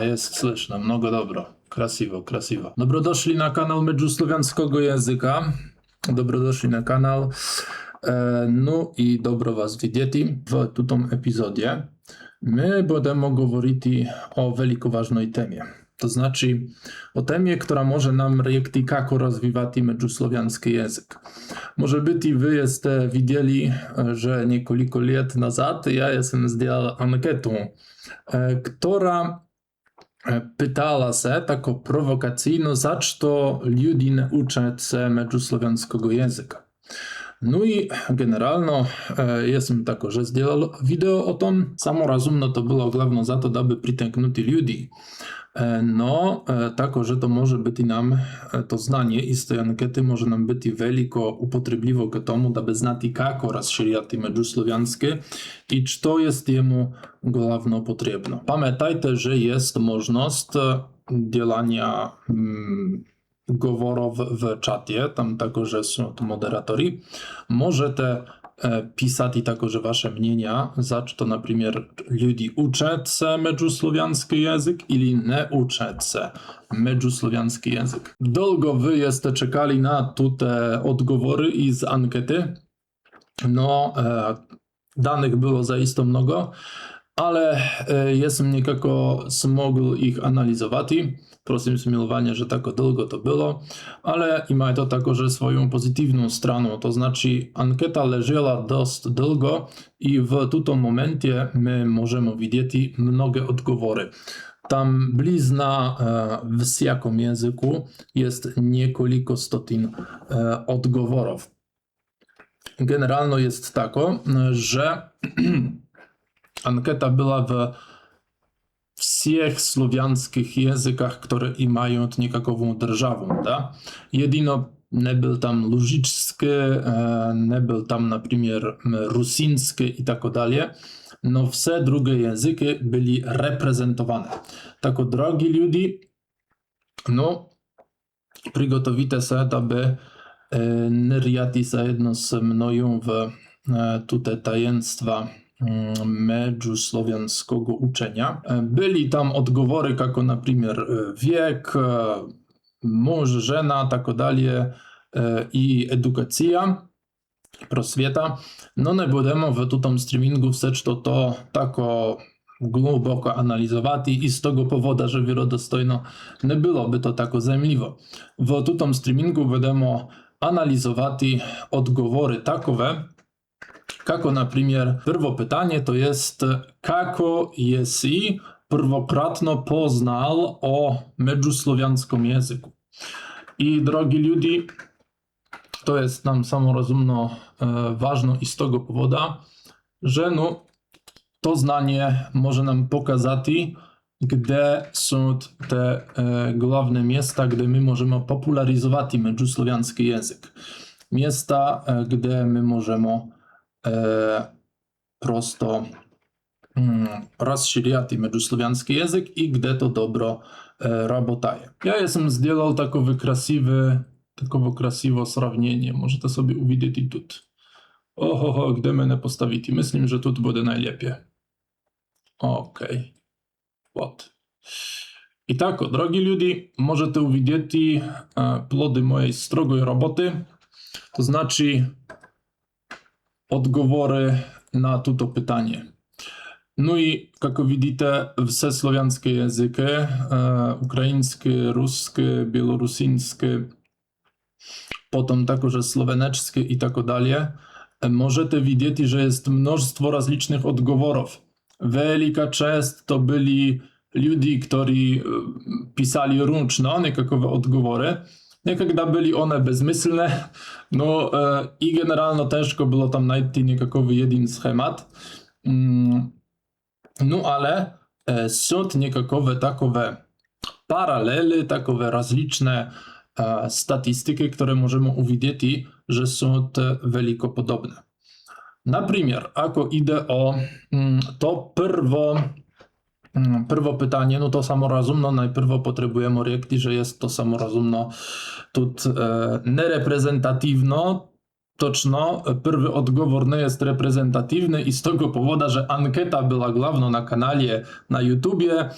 Jest słyszno, mnogo dobro. Krasiwo, krasiwo. Dobrodošli na kanał Međuslovianskog języka. Dobrodošli na kanał. No i dobro vas vidjeti w tutom epizodzie. My budemo govoriti o veliko važnoj temie. To znači o temie, która może nam rekti kako razvivati međuslovianski jezik. Może biti wy jeste vidjeli, że niekoliko lat nazad ja jesam zdjel anketu, która pytala se tako prowokacyjno, zašto ljudi ne uče se međuslovianskog języka. No i generalno jesam također zdjelal video o tom, samo razumno to bilo glavno zato da bi priteknuti ljudi. No, tako, że to może być nam, to znanie iz tej ankety może nam być veliko upotrebljivo k tomu da bi znati kako rozširijati međuslovianske i što jest jemu glavno potrebno. Pamiętajte, że jest możność dzielania govorov w czatie, tam takože są to moderatori. Możete pisati takože vaše mnienia, zašto, na primjer, ljudi uče se međuslovianski jezik ili ne uče se međuslovianski jezik. Dolgo wy jeste czekali na te odgovory iz ankety. No, danych było zaisto mnogo, ale jesam nekako smogł ich analizovati. Prosim smilowanie, że tak długo to było, ale ima to takože swoją pozytywną stronę, to znaczy anketa leżała dość długo i w tym momencie my możemy widzieć mnogie odgovory. Tam blizna w sjakom języku jest niekoliko stotin odgovorów. Generalno jest tako, że anketa była w всех славянских языках, которые имеют никакого державу, да? Едино не был там лужицкий, не был там, например, русинский и так далее, но все другие языки были репрезентованы. Так, дорогі люди, ну, приготовите се, аби не ряти заедно з мною в туте таєнства međuslovianskiego uczenia. Byli tam odgovory, kako na primjer wiek, mąż, żena, tako dalje i edukacja, proswieta. No nie budemo w tutom streamingu wsecz to tako głęboko analizowati i z tego powodu, że wiarodostojno nie byłoby to tako zajmliwo. W tutom streamingu będziemy analizowati odgovory takowe, kako, na primjer, prvo pytanie to jest, kako jesi prvokratno poznal o međuslovianskom jeziku. I drogi ljudi, to jest nam samorazumno ważno i z tego powoda, że no, to znanie może nam pokazati, gdzie są te główne miejsca, gdzie my możemy popularyzować međuslovianski język. Miejsca, gdzie my możemy prosto rozszerzać međuslovianski język i gdzie to dobro работает. Ja jestem zdjęlał takowe krasiwe sравнение. Możecie sobie uwidzieć i tut. Oho, gdzie mnie postawić? Myślę, że tut będzie najlepiej. Okej. Вот. I tak, drogi ludzie, możecie uwidzieć plody mojej strogoj roboty. To znaczy odgovory na to pytanie. No i, jak widzicie, wszystkie słowiańskie języki, ukraiński, ruski, białorusiński, potem także słoweneczki i tak dalej, możecie widzieć, że jest mnóstwo rozlicznych odgovorów. Wielka część to byli ludzie, którzy pisali ręcznie nekakowe odgovory. Niekada byli one bezmyślne, no i generalno ciężko było tam znaleźć nekakowy jeden schemat. No ale są nekakowe takowe paralele, takowe rozliczne statystyki, które możemy uwidzieć, że są te wielko podobne. Na przykład, ako idę o to prvo pytanie, no to samorazumno, najpierw potrzebujemy rekti, że jest to samorazumno tut nereprezentatywno, točno, prvi odgovor nie jest reprezentatywny i z tego powodu, że anketa była główna na kanale na YouTubie,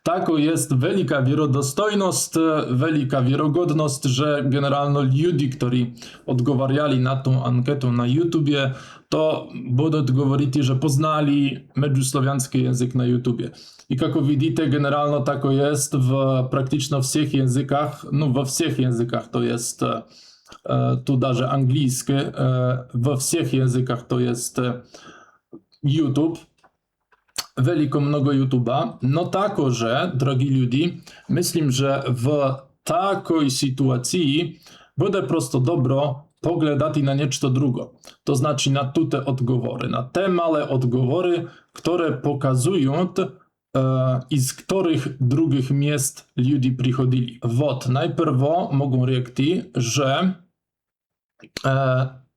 tako jest wielka wiarodostojność, wielka wiarygodność, że generalnie ludzie, którzy odgowarjali na tą anketę na YouTubie, to będą mówić, że poznali medzusłowiański język na YouTubie. I jak widzicie, generalnie tako jest w praktycznie wszystkich językach, no we wszystkich językach to jest tu даже angielski, we wszystkich językach to jest YouTube, wielko mnogo YouTube'a. No tako, że, drogi ludzie, myślę, że w takiej sytuacji będzie prosto dobro pogledati na niečo drugo. To znaczy na te odgovory, na te małe odgovory, które pokazują iz których drugich miejsc ludzie przychodzili. Wot, najpierw mogą rzekli, że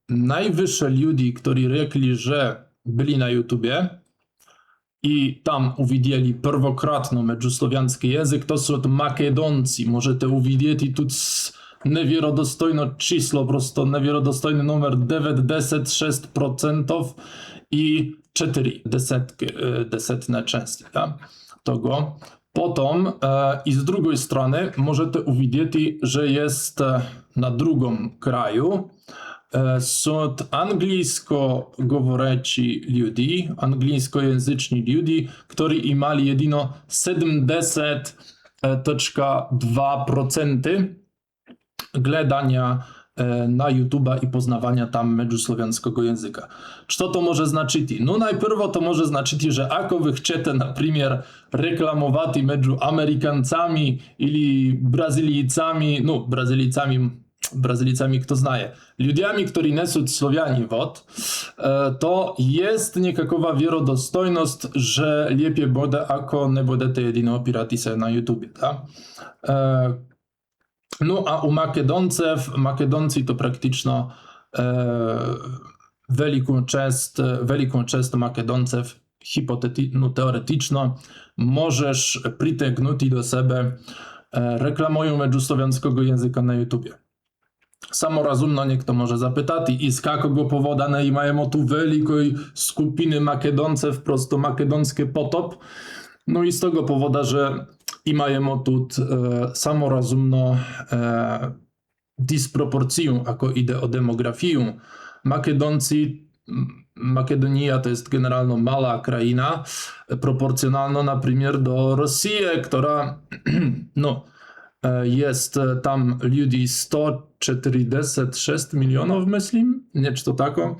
najwyższe ludzie, którzy rzekli, że byli na YouTubie i tam uwidzieli pierwokratno medzusłowiański język, to są Makedonci. Możecie uwidzieć i tu niewiarodostojne czyslo, prosto niewiarodostojny numer 96% i 4 desetne części tego. Potem i z drugiej strony możecie uwidzieć, że jest na drugim kraju są angielsko govoreci ludzie, angielskojęzyczni ludzie, którzy mieli jedyno 70,2% gledania na YouTube'a i poznawania tam medzusłowiańskiego języka. Co to może znaczyć? No najpierw to może znaczyć, że ako wy chcecie na przykład reklamować między Amerykańcami ili Brazylijcami, no Brazylijcami kto znaje, ludziami, którzy nie są Słowiani, to jest niekakowa wiarodostojność, że lepiej będzie, ako nie będziecie jedynie opierać się na YouTube. No a u Makedoncy to praktycznie wielką część Makedonców teoretyczno możesz przyciągnąć do siebie reklamują medzusłowiańskiego języka na YouTubie. Samorozumno niekto może zapytać, i z jakiego powodu nie mają tu wielkiej skupiny Makedonców, prosto makedonskie potop. No i z tego powodu, że i mają tu samorozumno dysproporcję, jako idzie o demografię. Makedonia to jest generalnie mała kraina, proporcjonalna na przykład do Rosji, która jest tam ludzi 146 milionów, myślę, něco tako.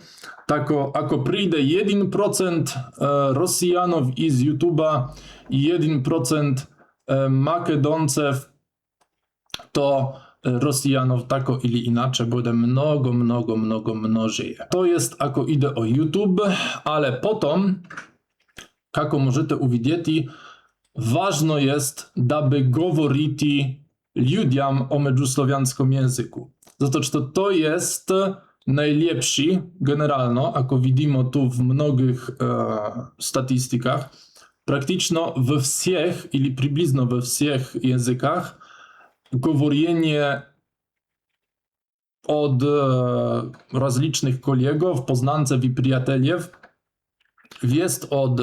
Tako, ako przyjdzie 1% Rosjanów z YouTube'a i 1% Makedonców, to Rosjanów tako ili inaczej będzie mnożej. To jest ako idzie o YouTube, ale potem, jak możecie uwidzieć, ważne jest, aby mówić ludziom o medzusłowiańskim języku. Zato to jest najlepszy, generalno, ako widzimy tu w mnogich statystykach, praktycznie we wszystkich, ili przybliżno we wszystkich językach, mówienie od rozlicznych kolegów, poznańców i przyjacielów jest od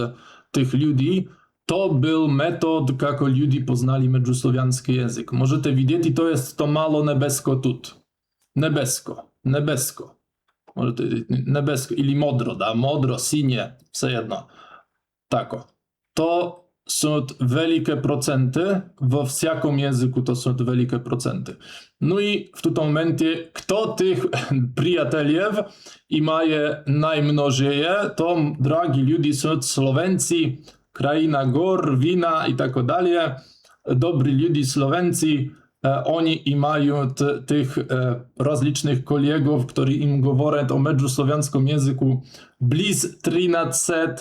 tych ludzi. To był metod, jak ludzie poznali medzusłowiański język. Możecie widzieć, to jest to malo niebiesko tu. Niebiesko. Możecie niebiesko, ili modro, modro, sinie, все jedno. Tako. To są wielkie procenty, we wszakim języku to są wielkie procenty. No i w tym momencie, kto tych przyjacielów i ma najmnożej, to drogi ludzie są Słowency, kraina gór, wina i tak dalej. Dobrzy ludzie Słowency, oni i mają tych rozlicznych kolegów, którzy im mówią o medzusłowiańskim języku bliz 13%.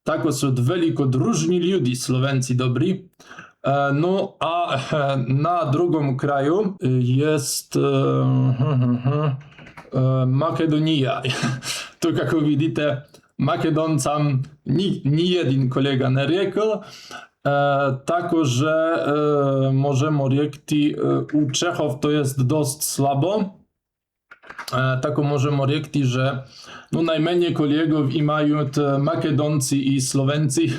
Tak są wielko różni ludzie Słowency dobrzy. No a na drugim kraju jest Makedonia. To jak widzicie, Makedoncom ni jeden kolega nie rzekł. Tako, że możemy rzekć, u Czechów to jest dość słabo. tako možemo rekti, že no, najmanje kolegov imajú Makedonci i Slovenci.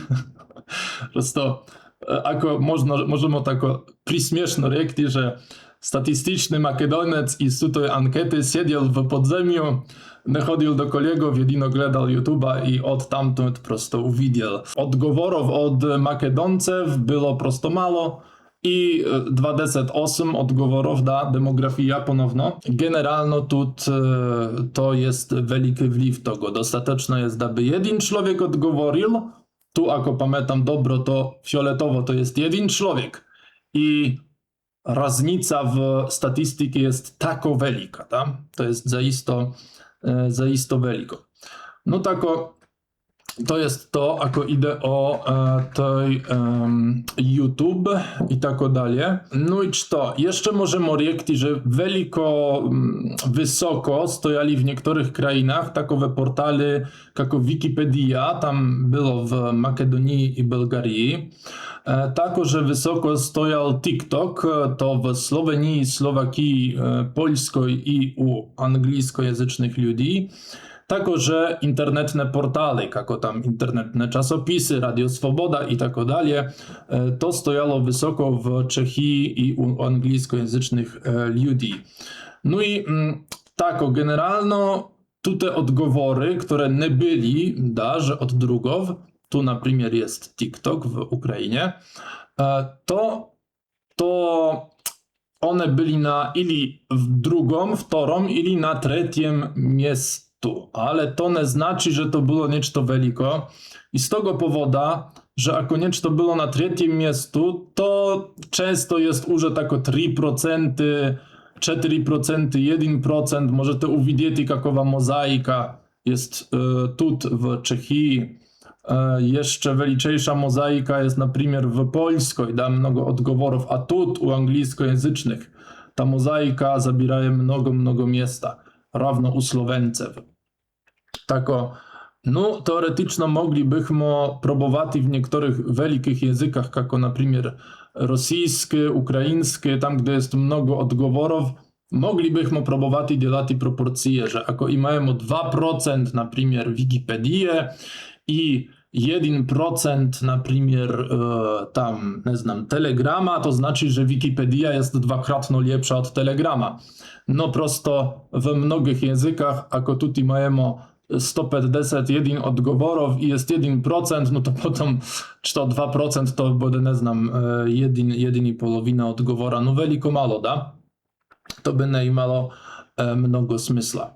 Prosto, ako možemo tako prismiešno rekti, že statističny Makedonec i z tej ankety siedział w podziemiu, nie chodził do kolegów, jedyno gledal YouTube'a i od tamtąd prosto uwidział. Odgovorów od Makedoncew było prosto mało i 28 odgovorów da demografia ponowno. Generalno to jest wielki wpływ tego. Dostateczno jest, aby jeden człowiek odgovorił. Tu, ako pamiętam dobro, to fioletowo to jest jeden człowiek. I raznica w statystyce jest tako velika, da? To jest zaisto veliko. No tako, to jest to, ako ide o tej YouTube i tako dalje. No i co? Jeszcze możemy rekti, że wysoko stojali w niektórych krajinach takowe portale jako Wikipedia, tam było w Makedonii i Bułgarii. Takože wysoko stojal TikTok, to w Slovenii, Slovakii, Poljskoj i u angielskojęzycznych ludzi. Takože internetne portale, kako tam internetne czasopisy, Radio Swoboda i tako dalje, to stojalo wysoko w Czechii i u angielskojęzycznych ludzi. No i tako, generalno te odgovory, które nie byli, że od drugów, tu na przykład jest TikTok w Ukrainie, to one byli na ili w drugą, wtorą, ili na trzecim miejscu. Ale to nie znaczy, że to było niečo veliko. I z tego powoda, że ako niečo było na trzecim miejscu, to często jest już tako 3%, 4%, 1%. Możecie uwidzieć, jakowa mozaika jest tu w Czechii. Jeszcze veliczejsza mozaika jest na przykład w Poljskoj, da mnogo odgovorów, a tu u angielskojęzycznych ta mozaika zabiera mnogo miejsca, równo u Slovencev. Tako, no teoretyczno moglibyśmy próbować w niektórych wielkich językach, jako na przykład rosyjski, ukraiński, tam gdzie jest mnogo odgovorów, moglibyśmy próbować делать proporcje, że ako imamo 2% na przykład Wikipedię i 1% na przykład tam, nie znam, Telegrama, to znaczy, że Wikipedia jest dwakrotno lepsza od Telegrama. No prosto w mnogich językach, ako tutaj mamy 151 odgovorów i jest 1%, no to potem czy to 2% to będzie, nie znam, 1,5 odgovora, no veliko malo, da? To by nie miało mnogo smysla.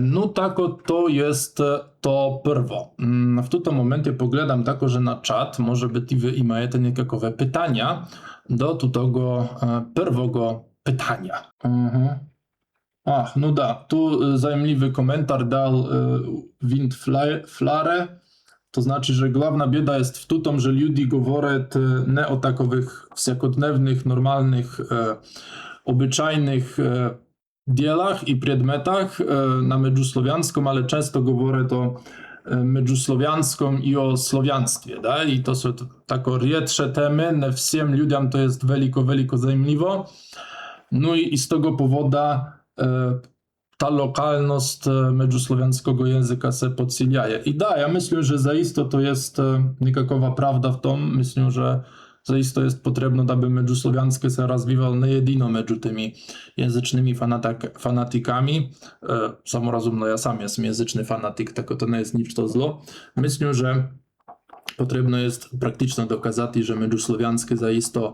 No tako to jest to prvo. W tym momencie poglądam tako, że na czat może być wy imajecie jakiekolwiek pytania do tego pierwszego pytania. Ach, no da, tu zajemliwy komentarz dał Windflare. To znaczy, że główna bieda jest w tym, że ludzie mówią nie o takowych wsiakodnewnych, normalnych, obyczajnych dzielach i przedmiotach na międzysłowianską, ale często mówię to międzysłowianską i o słowiaństwie, da? I to są tako riedsze temy, nie wszystkim ludziom to jest veliko zajemliwo. No i z tego powoda ta lokalność międzysłowiańskiego języka se podsilaje. I da, ja myślę, że zaisto to jest nikakowa prawda w tym. Myślę, że zaisto jest potrzebne, aby międzysłowiańskie se rozwijał nie jedyno między tymi języcznymi fanatykami. Samorozumno, ja sam jestem języczny fanatyk, tak to nie jest nic to zło. Myślę, że potrzebne jest praktycznie dokazać, że międzysłowiańskie zaisto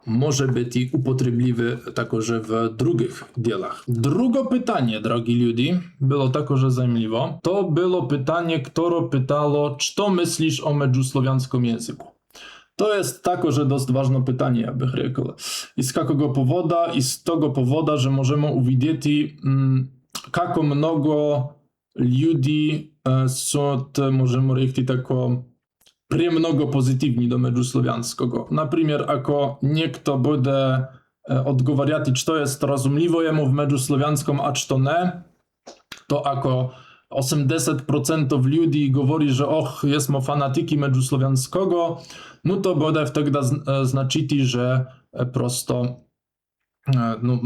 może być i upotrzebliwy także w drugich dzielach. Drugie pytanie, drogi ludzie, było także zajemliwe. To było pytanie, które pytało, co myślisz o międzysłowiańskim języku? To jest także dość ważne pytanie, ja bych rzekł. I z jakiego powodu? I z tego powodu, że możemy uwidzieć, jak mnogo ludzi są, możemy rzekć, tako premnogo pozytywni do międzysłowiańskiego. Na przykład, ako niekto będzie odgovarjati, czy to jest rozumliwo jemu w międzysłowiańskim, a czy to nie, to ako 80% ludzi mówi, że jesteśmy fanatyki międzysłowiańskiego, no to będzie wtedy znaczyć, że prosto no,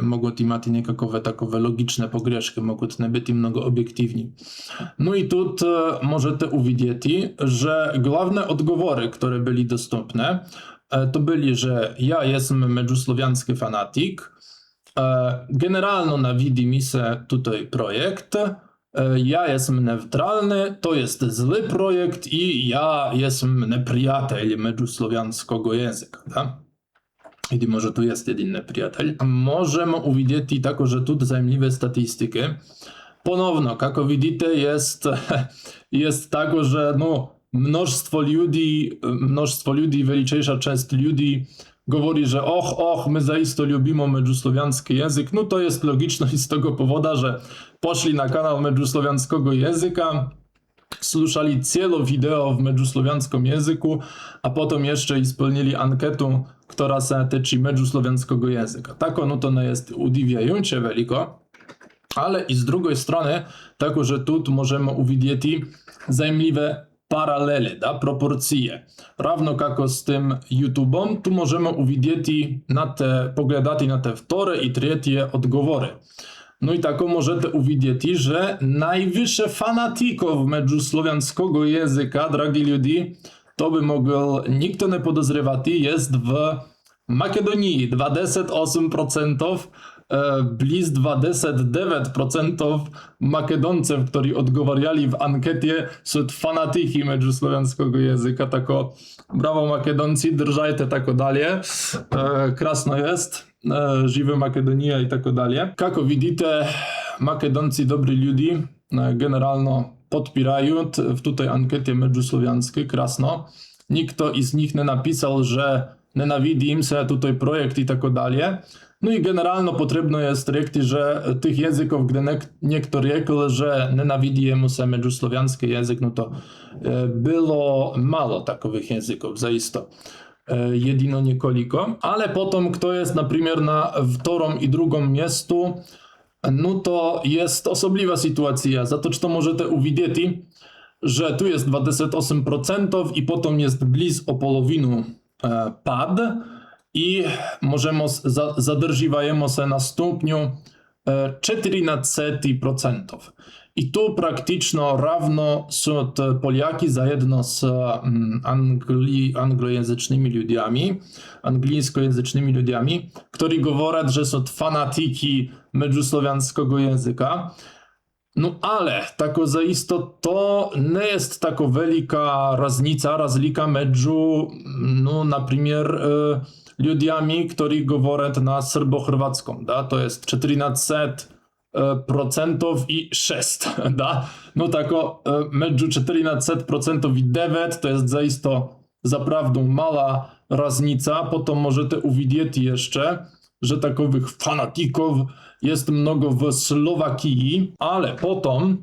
mogут imati nekakove takove logične pogreške, mogут ne biti mnogo objektywni. No i tu możecie uwidzieć, że główne odgovory, które byli dostępne, to byli, że ja jestem međusłowiański fanatik, generalno nawidzi mi się tutaj projekt, ja jestem neutralny, to jest zły projekt i ja jestem neprijatelj međusłowiańskiego języka. Da? I może tu jest jedyny przyjaciel. Możemy uwidzieć i tako, że tu zajmliwe statystyki. Ponowno, jak widzicie, jest tak, że no, mnóstwo ludzi, wielczejsza część ludzi mówi, że my zaisto lubimy međusłowiański język. No to jest logiczne i z tego powodu, że poszli na kanał međusłowiańskiego języka, słuchali całe wideo w međusłowiańskim języku, a potem jeszcze i spełnili anketę, która się tyczy međusłowiańskiego języka. Tako, no to nie jest udziwiające wielko, ale i z drugiej strony, tako, że tu możemy uwidzieć zajmliwe paralele, da, proporcje. Równo jak z tym YouTube'em, tu możemy uwidzieć poglądać na te wtóre i trzecie odgovory. No i tako możecie uwidzieć, że najwyższe fanatików međusłowiańskiego języka, drogi ludzie, to by mógł nikt nie podozrywać, jest w Makedonii 28%, bliz 29% Makedońców, którzy odgowarjali w ankiecie, są fanatyki međusłowiańskiego języka. Tako, brawo Makedonci, drżajcie tako dalej. Krasno jest, żywe Makedonia i tako dalej. Jak widzicie, Makedonci dobry ludzie, generalno podpierają w tutaj ankiecie međusłowiańskiej, krasno. Nikt z nich nie napisał, że nienawidzi im się tutaj projekt i tako dalej. No i generalno potrzebno jest rekti, że tych języków, gdy niektórzy rekli, że nienawidzi mu się međusłowiański język, no to było mało takowych języków, zaisto. Jedyno niekoliko. Ale potem, kto jest na przykład na drugim i drugim miejscu, no to jest osobliwa sytuacja. Za to, co możecie uwidzieć, że tu jest 28% i potem jest bliz o połowinu pad i możemy zadrżiwajemy się na stopniu 14%. I tu praktycznie równo są Poliaki zajedno z anglojęzycznymi ludźmi, angielskojęzycznymi ludźmi, którzy mówią, że są fanatyki međusłowiańskiego języka. No ale tako zaisto to nie jest taka wielka razlika między, no na przykład ludźmi, którzy mówią na serbo-chorwacką, da? To jest 14% i 6, da? No tako między 14% i 9 to jest zaisto zaprawdą mała różnica. Potem możecie uwidzieć jeszcze, że takowych fanatików jest mnogo w Słowakii, ale potem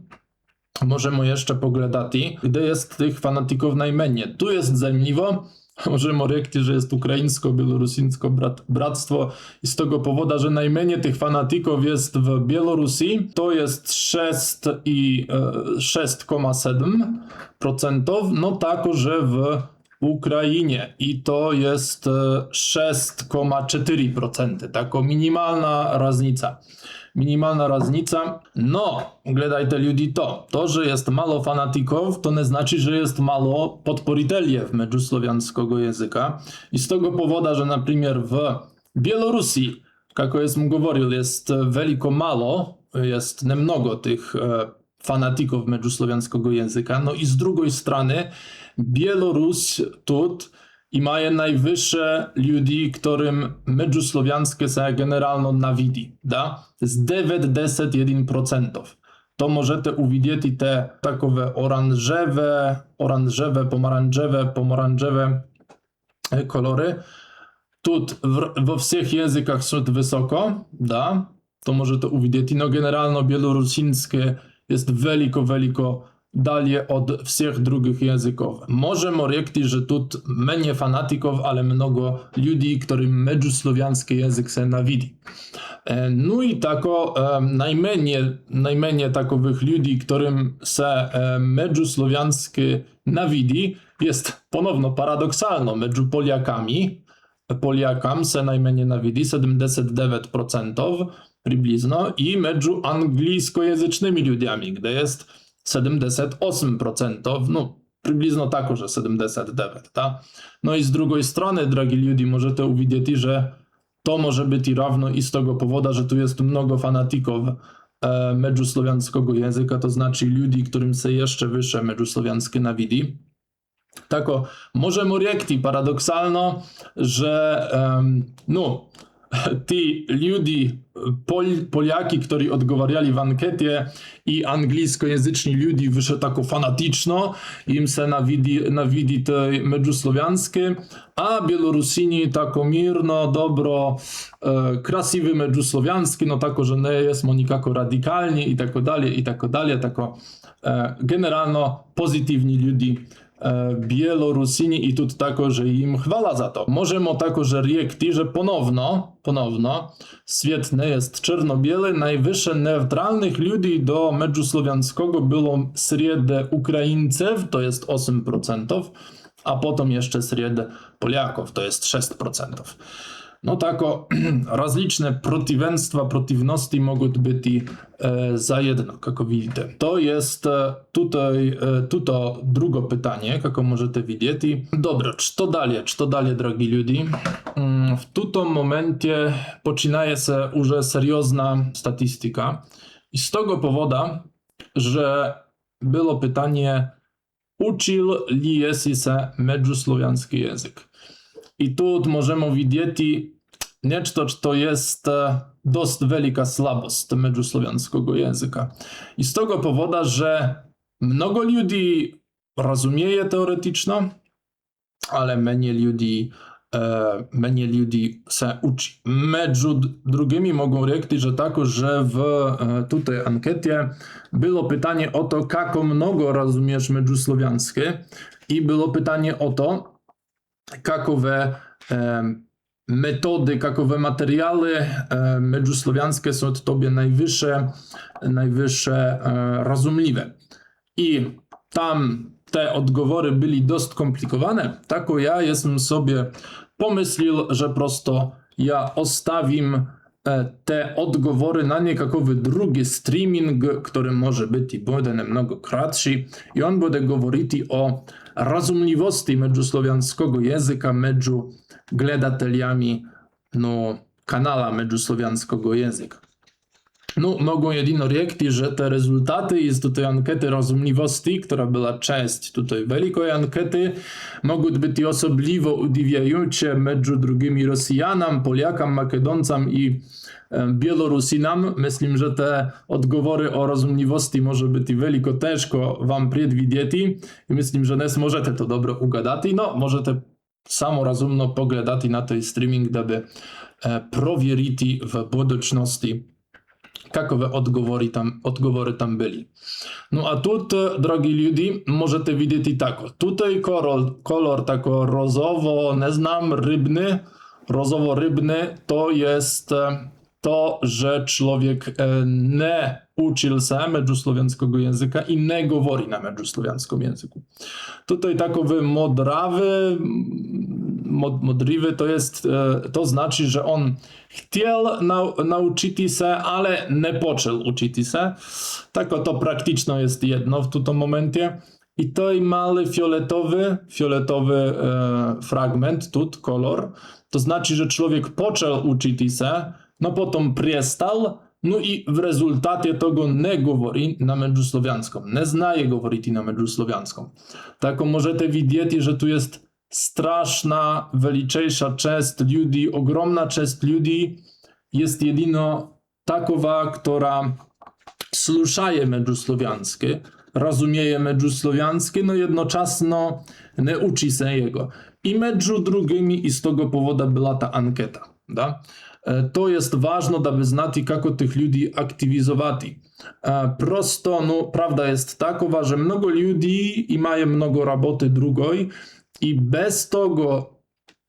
możemy jeszcze poglądać, gdzie jest tych fanatików najmniej. Tu jest zajmliwo, możemy rzec, że jest ukraińsko-białorusińsko bractwo i z tego powodu, że najmniej tych fanatików jest w Białorusi, to jest 6,7%, no tako, że w Ukrainie i to jest 6,4%, taka minimalna różnica. No, gledajte ludzi to, że jest mało fanatików, to nie znaczy, że jest mało podporiteljew međusłowiańskiego języka. I z tego powodu, że na przykład w Białorusi, jak jest mówił, jest wielko mało, jest nemnogo tych fanatików međusłowiańskiego języka. No i z drugiej strony Białoruś tu i mają najwyższe ludzi, którym međusłowiańskie się generalno nawidzi, da? Z 91%. To możecie uwidzieć te takowe oranżowe, pomarańczowe kolory. Tu we wszystkich językach są wysoko, da? To możecie uwidzieć. No generalno białorusińskie jest wielko dalej od wszystkich drugich języków. Możemy rzec, że tu mniej fanatyków, ale mnogo ludzi, którym međusłowiański język się nawidzi. No i tako najmniej takowych ludzi, którym się međusłowiański nawidzi, jest ponowno paradoksalno między Poliakami. Poliakam se najmniej nawidi 79% приблизно i między angielskojęzycznymi ludźmi, gdzie jest 78%, no приблизно також 79, tak? No i z drugiej strony, drogi ludzie, możecie uwidzieć, że to może być i równo i z tego powodu, że tu jest mnogo fanatików mędzusłowiańskiego języka, to znaczy ludzi, którym się jeszcze wyższe mędzusłowiańskie nawidi. Tako, możemy rekti paradoksalno, że no, ti ludzie, Poliaki, którzy odgowarjali w ankiecie i angielskojęzyczni ludzie wyszło tako fanatyczno, im se nawidi te mędzusłowiańskie, a Białorusini tako mirno, dobro, krasiwy mędzusłowiański, no tako, że nie jest nikako radikalni i tak dalej, tako generalno pozytywni ludzie Białorusini i tu tako, że im chwala za to. Możemy tako, że rekti, że ponowno świat nie jest czarno-biały, najwyższe neutralnych ludzi do mędzusłowiańskiego było wśród Ukraińców, to jest 8%, a potem jeszcze wśród Polaków, to jest 6%. No tako, rozliczne przeciwności mogą być za jedno, jak widzicie. To jest tutaj drugie pytanie, jak możecie widzieć. Dobra, co dalej, drogi ludzie? W tym momencie zaczyna się już seriozna statystyka i z tego powodu, że było pytanie, uczył li się mędzusłowiański język. I tu możemy widzieć nešto, co jest dość wielka słabość mędzusłowiańskiego języka. I z tego powodu, że mnogo ludzi rozumie teoretyczno, ale mniej ludzi się uczy. Między drugimi mogą rekti, że tako, że w tutaj ankiecie było pytanie o to, jak mnogo rozumiesz mędzusłowiańskie i było pytanie o to, jakowe metody, jakowe materiały mędzusłowiańskie są tobie najwyższe rozumliwe. I tam te odgowory byli dość skomplikowane, tak ja jestem sobie pomyślał, że prosto ja ostawim te odgowory na niekakawy drugi streaming, który może być i będzie namnogo kratszy i on będzie mówić o rozumliwości mędzusłowiańskiego języka między gledateljami kanala mędzusłowiańskiego języka. No, mogą jedyno rekti, że te rezultaty z tej ankiety rozumliwości, która była część tutaj wielkiej ankiety, mogą być osobliwie udziwiające między drugimi Rosjanami, Polakami, Makedońcami i Białorusinami. Myślę, że te odgowory o rozumliwości może być wielko ciężko wam predwidzieć i myślę, że nie możecie to dobro ugadać. No, możecie samorozumno poglądać na ten streaming, aby provieriti w budoucnosti, jakowe odgovory tam byli. No a tu, drogi ludzie, możecie widzieć i tak. Tutaj kolor tako rozowo-rybny, to jest to, że człowiek nie uczył się mędzusłowiańskiego języka i nie mówi na mędzusłowiańskim języku. Tutaj takowy modriwy to znaczy, że on chciał nauczyć się, ale nie począł uczyć się. Tak to praktycznie jest jedno w tym momencie. I to mały fioletowy fragment, kolor, to znaczy, że człowiek począł uczyć się, no potem przestał, no i w rezultacie tego nie mówi na mędzusłowiańskim, nie znaje mówić na mędzusłowiańskim. Tak możecie widzieć, że tu jest straszna, wielczejsza część ludzi, ogromna część ludzi jest jedyno takowa, która słyszaje mędzusłowiańskie, rozumie mędzusłowiańskie, no jednocześnie nie uczy się jego. I między drugimi i z tego powodu była ta ankieta. Da? To jest ważne, aby znać, jak tych ludzi aktywizować. Prosto, prawda jest takowa, że mnogo ludzi i mają mnogo roboty drugiej i bez tego,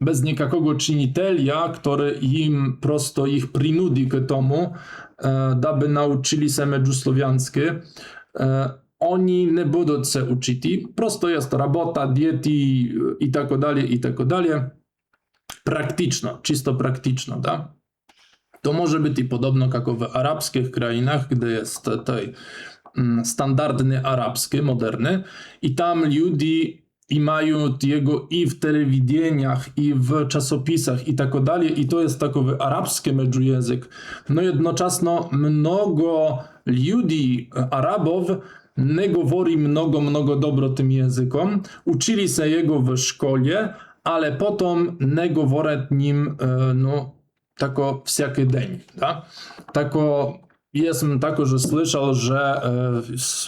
bez nikakogo czynitelia, który im prosto ich przynudzi k tomu, aby nauczyli się mędzusłowiańskie, oni nie będą się uczyć. Prosto jest robota, diety i tak dalej, i tak dalej. praktyczna, czysto praktyczna, tak? To może być i podobno jak w arabskich krainach, gdzie jest tej standardny arabski, moderny i tam ludzie i mają jego i w telewideniach, i w czasopisach i tak dalej, i to jest takowy arabski język. No jednocześnie mnogo ludzi, Arabów, nie mówi mnogo dobro tym językom, uczyli się jego w szkole, ale potem nie mówią nim, tako wszelki dzień, tak? Tako, jestem tako, że słyszał, że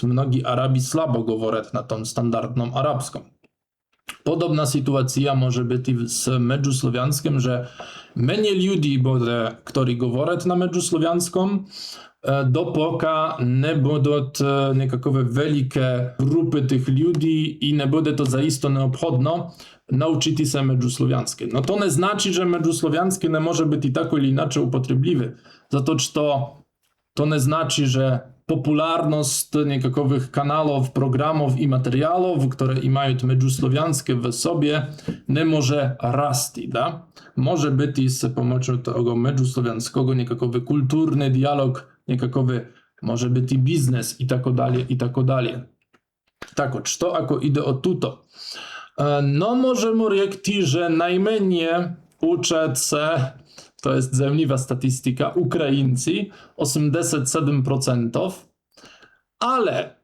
mnogi Arabi słabo mówią na tą standardną arabską. Podobna sytuacja może być i z medżusłowiańskim, że mniej ludzi będzie, którzy mówią na medżusłowiańską, dopóki nie będą nekakowe wielkie grupy tych ludzi i nie będzie to zaiste nieobchodno nauczyć się medżusłowiańskie. No to nie znaczy, że medżusłowiańskie nie może być i tak ili inaczej upotrzebliwy. Zato, że to nie znaczy, że popularność nekakowych kanałów, programów i materiałów, które mają medżusłowiańskie w sobie, nie może rasti, da? Może być i z pomocą tego medżusłowiańskiego nekakowy kulturny dialog, nekakowy może być i biznes i tak dalej, i tak dalej. Tak, co ako idę o tuto? No możemy rzekć, że najmniej uczą się, to jest zemliwa statystyka, Ukraińcy 87%, ale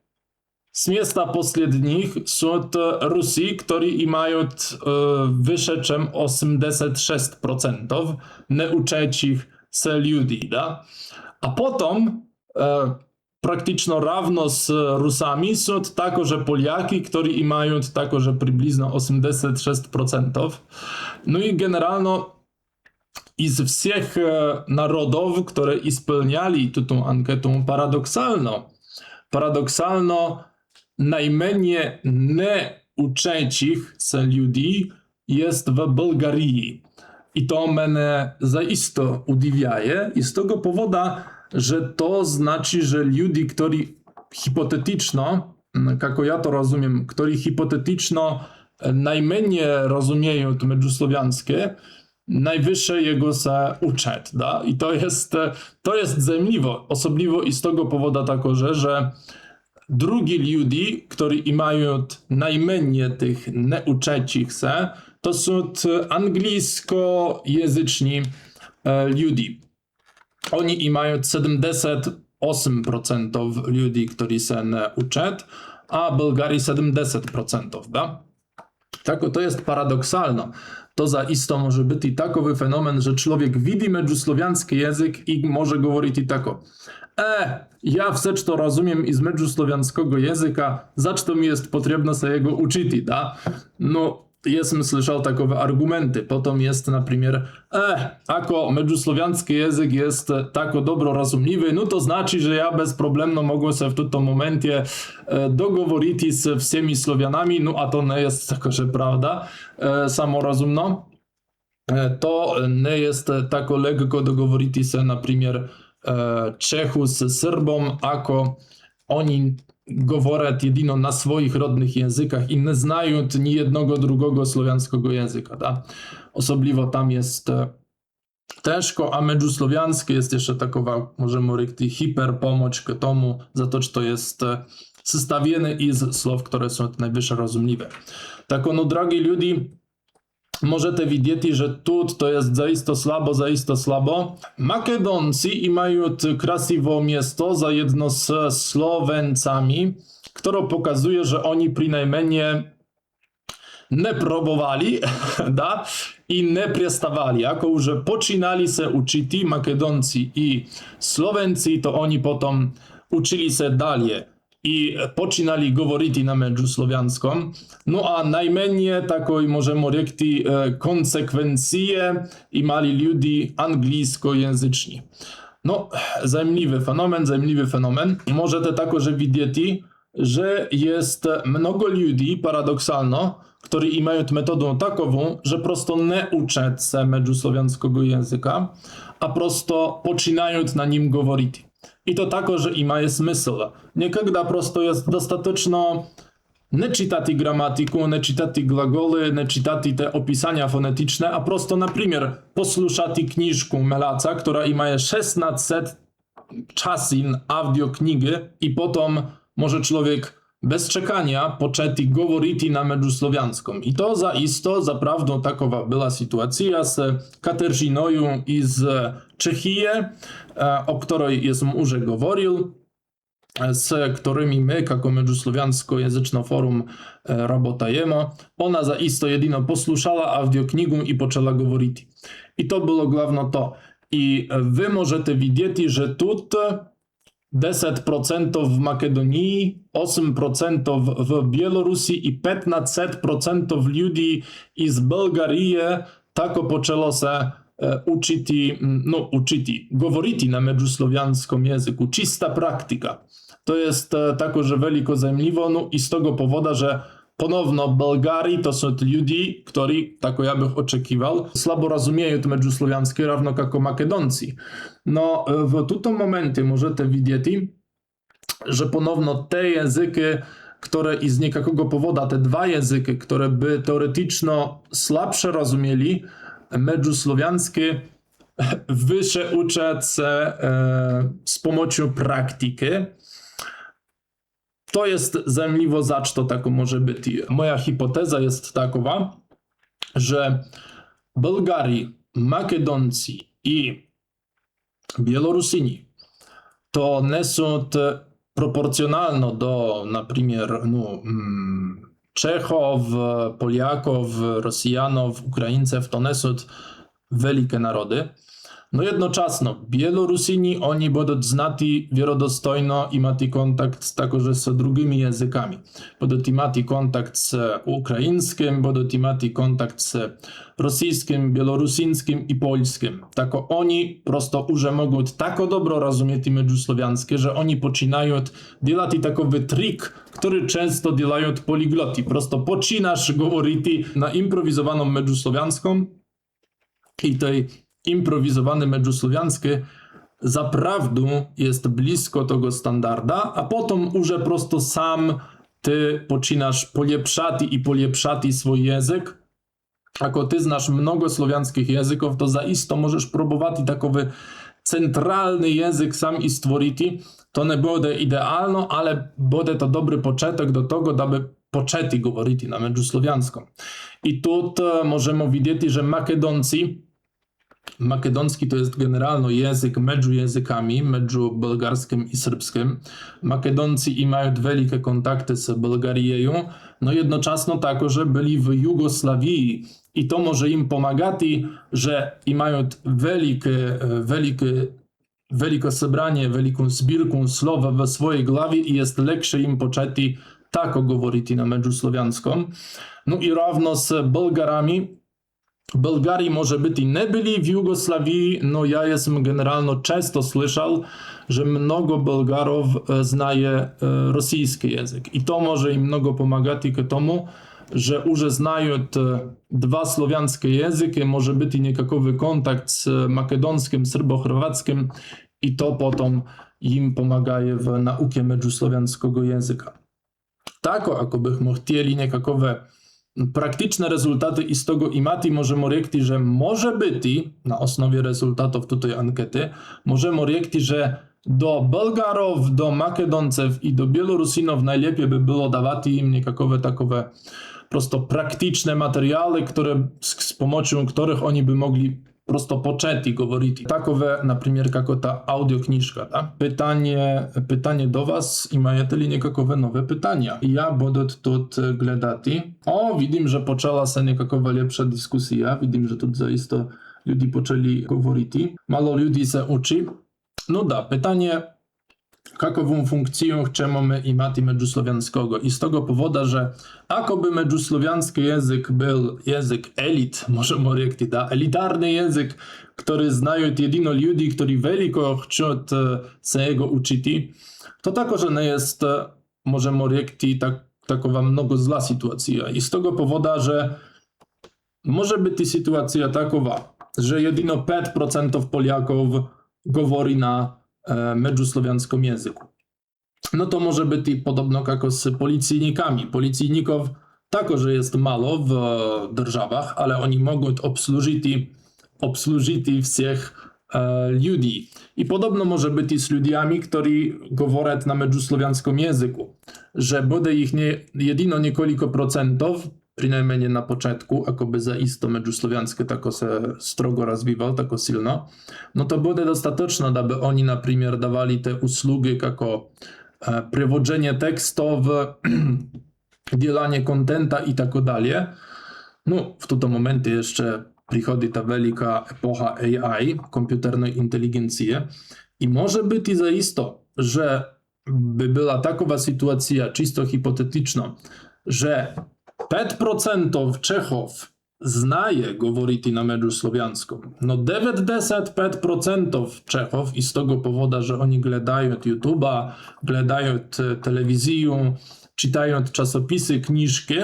z miejsca poslednich są to Rusy, którzy mają wyższe niż 86% nieuczących się ludzi, da? A potem praktycznie równo z Rusami są także Poliaki, którzy mają także przybliżno 86%. No i generalnie i z wszystkich narodów, które spełniali tę ankietę paradoksalno najmniej nieuczących się ludzi jest w Bułgarii. I to mnie zaiste udziwia i z tego powodu, że to znaczy, że ludzie, którzy hipotetyczno, jak ja to rozumiem, którzy hipotetyczno najmniej rozumieją to medżusłowiańskie, najwyższe jego się uczeć, da? I to jest zemliwo, osobliwo i z tego powodu także, że drugi ludzie, którzy mają najmniej tych nieuczących się, to są angielskojęzyczni ludzie. Oni mają 78% ludzi, którzy się uczą, a Bułgarii 70%, da? Tak, to jest paradoksalne. To zaiste może być i takowy fenomen, że człowiek widzi medżusłowiański język i może mówić i tako. Ja wszystko to rozumiem i z medżusłowiańskiego języka, zacz mi jest potrzebne się jego uczyć, da? No, jestem słyszał takowe argumenty. Potem jest na przykład, ako medżusłowiański język jest tako dobro rozumiwy, no to znaczy, że ja bez problemu mogę się w tym momencie dogovorić z wszystkimi Słowianami, no a to nie jest także prawda, samorozumno. To nie jest tak lekko dogovorić się na przykład Czechu z Serbom, ako oni mówią jedynie na swoich rodnych językach i nie znają ni jednego drugiego słowiańskiego języka. Da? Osobliwo tam jest ciężko, a medżusłowiańskie jest jeszcze takowa, możemy powiedzieć, hiperpomoc k tomu, za to, że to jest zestawione z słów, które są najwyższe rozumiwe. Tak, no, drogi ludzie, możecie widzieć, że tu to jest zaiste słabo. Makedoncy mają krasiwo miasto za jedno z Słoweńcami, które pokazuje, że oni przynajmniej nie próbowali da? I nie przestawali. Jako już poczynali się uczyć Makedoncy i Słowency, to oni potem uczyli się dalej i poczynali mówić na medżusłowiańską. No a najmniej takiej możemy powiedzieć konsekwencje i mali ludzie angielskojęzyczni. No, zajmliwy fenomen. Możecie także widzieć, że jest mnogo ludzi, paradoksalno, którzy mają metodę takową, że prosto nie uczą się medżusłowiańskiego języka, a prosto poczynają na nim mówić. I to także ima smysł. Niekada prosto jest dostateczno nie czytać gramatyku, nie czytać glagoły, nie czytać te opisania fonetyczne, a prosto, na przykład, posłuchać kniżku Melaca, która ma 16 czasin audioknigi i potem może człowiek bez czekania poczęty mówić na medżusłowianską. I to zaisto, zaprawdą takowa była sytuacja z Katarzyną i z Czechii, o której jestem już mówił, z którymi my, jako medżusłowiansko-języczne forum, работаємо. Ona zaisto jedyno posłuchała audioknigę i poczęła mówić. I to było głównie to. I wy możecie widzieć, że tu 10% w Makedonii, 8% w Białorusi i 15% ludzi z Bułgarii tako poczęło się uczyć, mówić na medżusłowianskim języku. Czysta praktyka. To jest także wielko zajmliwo, no i z tego powodu, że ponowno Bułgarii to są ludzie, którzy, tak ja bych oczekiwał, słabo rozumieją medżusłowianskie, równo jak Makedoncy. No w tym momencie możecie widzieć, że ponowno te języki, które z niejakiego powodu, te dwa języki, które by teoretycznie słabsze rozumieli, medżusłowianskie, wyższe uczą się z pomocą praktyki. To jest zajmliwo, to tak może być. Moja hipoteza jest takowa, że Bułgarii, Makedoncy i Białorusini to nie są proporcjonalne do, na przykład, Czechów, Polaków, Rosjanów, Ukraińców, to nie są wielkie narody. No jednocześnie Białorusini, oni będą znati wiarodostojno i mati kontakt także z drugimi językami. Będą mati kontakt z ukraińskim, będą mati kontakt z rosyjskim, białorusińskim i polskim. Tako oni prosto już mogą tak dobro rozumieć medżusłowianskie, że oni poczynają делать takowy trik, który często делаją poligloti. Prosto poczynasz mówić na improwizowaną medżusłowianską i tej improwizowany medżusłowianskie zaprawdu jest blisko tego standarda, a potem już prosto sam ty poczynasz polepszać swój język. Jako ty znasz mnogo słowiańskich języków, to zaisto możesz próbować takowy centralny język sam i stworzyć. To nie będzie idealno, ale będzie to dobry początek do tego, aby poczęty mówić na medżusłowianską. I tu możemy widzieć, że Makedonski to jest generalno język między językami, między bułgarskim i serbskim. Makedoncy mają wielkie kontakty z Bułgarią, no jednocześnie także byli w Jugosławii i to może im pomagać, że mają wielkie zebranie, wielką zbirkę słowa w swojej głowie i jest lepsze im poczęty tak mówić na medżusłowianską. No i równo z Bułgarami. Bułgarii może być i nie byli w Jugosławii, no ja jestem generalnie często słyszał, że mnogo Bułgarów znaje rosyjski język i to może im mnogo pomagać k tomu, że już znają dwa słowiańskie języki, może być i niejakowy kontakt z makedonskim, serbo-chorwackim i to potem im pomaga w nauce medżusłowiańskiego języka. Tak, ako byśmy chcieli niejakowe praktyczne rezultaty i z tego imati możemy rzekć, że może być, na osnowie rezultatów tutaj ankiety, możemy rzekć, że do Bułgarów, do Makedonców i do Białorusinów najlepiej by było dawać im niejakowe takowe prosto praktyczne materiały, które, z pomocą których oni by mogli prosto poczęty mówić. Takowe, na przykład, jako ta audiokniżka. Tak? Pytanie do was i macie li niejakowe nowe pytania. Ja będę tu oglądać. O, widzę, że poczęła się niejakowa lepsza dyskusja. Widzę, że tu zaisto ludzie poczęli mówić. Mało ludzi się uczy. No da, pytanie, jakową funkcję chcemy mieć medżusłowiańskiego. I z tego powodu, że jakoby medżusłowiański język był język elit, możemy rzekć, da, elitarny język, który znają jedyno ludzie, którzy wielko chcą się jego uczyć, to także nie jest, możemy rzekć, takowa mnogo zła sytuacja. I z tego powodu, że może być sytuacja takowa, że jedyno 5% Polaków mówi na medżusłowiańskim języku. no to może być i podobno jak z policyjnikami. Policyjników także jest mało w державach, ale oni mogą obsłużyć wszystkich ludzi. I podobno może być i z ludźmi, którzy mówią na mędzusłowianskim języku, że będzie ich jedyno niekoliko procentów, przynajmniej na początku, jakoby zaisto mędzusłowianskie tako se strogo rozwijał, tako silno, no to będzie dostateczne, aby oni na przykład dawali te usługi jako przewodzenie tekstów, dzielanie kontenta i tak dalej. No, w tym momencie jeszcze przychodzi ta wielka epocha AI, komputernej inteligencji i może być i zaisto, że by była taka sytuacja czysto hipotetyczna, że 5% Czechów znaje mówić na mędzusłowianskim. No 95% Czechów i z tego powodu, że oni oglądają YouTube'a, oglądają telewizję, czytają czasopisy, książki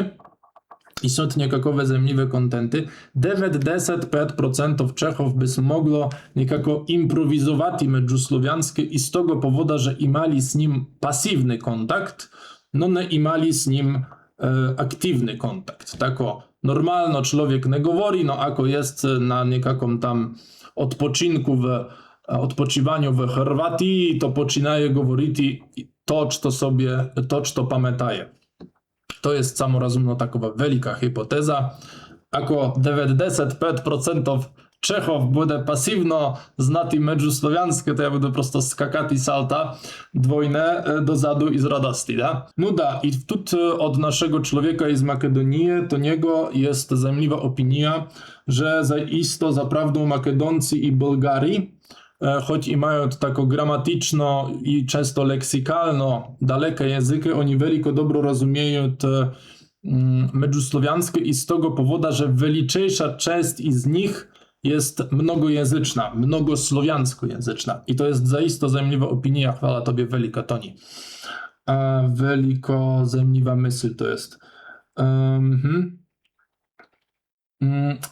i są niekako zemliwe kontenty, 95% Czechów by mogło niekako improwizować mędzusłowianskie i z tego powodu, że imali z nim pasywny kontakt, no nie imali z nim aktywny kontakt. Tako normalno człowiek nie mówi, no ako jest na niekakom tam odpoczywaniu w Chorwatii, to poczynaje mówić to, co pamiętaje. To jest samorozumno takowa wielka hipoteza. Ako 95% Czechów będzie pasywno znati mędzusłowianskie, to ja będę prosto skakać i salta dwojne do zadu i z radości, da? No da, i tu od naszego człowieka z Makedonii, to niego jest zajmliwa opinia, że zaisto zaprawdą Makedoncy i Bułgari, choć i mają tako gramatyczno i często leksykalno dalekie języki, oni wielko dobro rozumieją mędzusłowianskie i z tego powodu, że wielczejsza część z nich jest mnogojęzyczna, mnogosłowiańskojęzyczna. I to jest zaisto zajmliwa opinia, chwała Tobie wielka Toni. Wielko zajmliwa myśl to jest.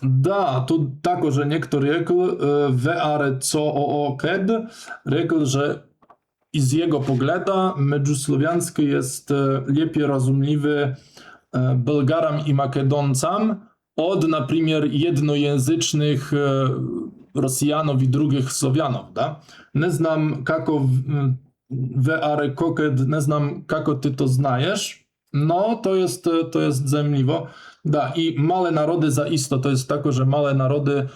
Da, tu tako, że niektórzy rekł, VR co KED, rekł, że i z jego pogleda mędzusłowiański jest lepiej rozumieliwy Bułgarom i Makedoncom, od na przykład jednojęzycznych Rosjanów i drugich Słowianów, da? Nie znam, kako VR Koked, nie znam, kako ty to znajesz, no to jest zemliwo. Da, i małe narody zaisto, to jest tako, że małe narody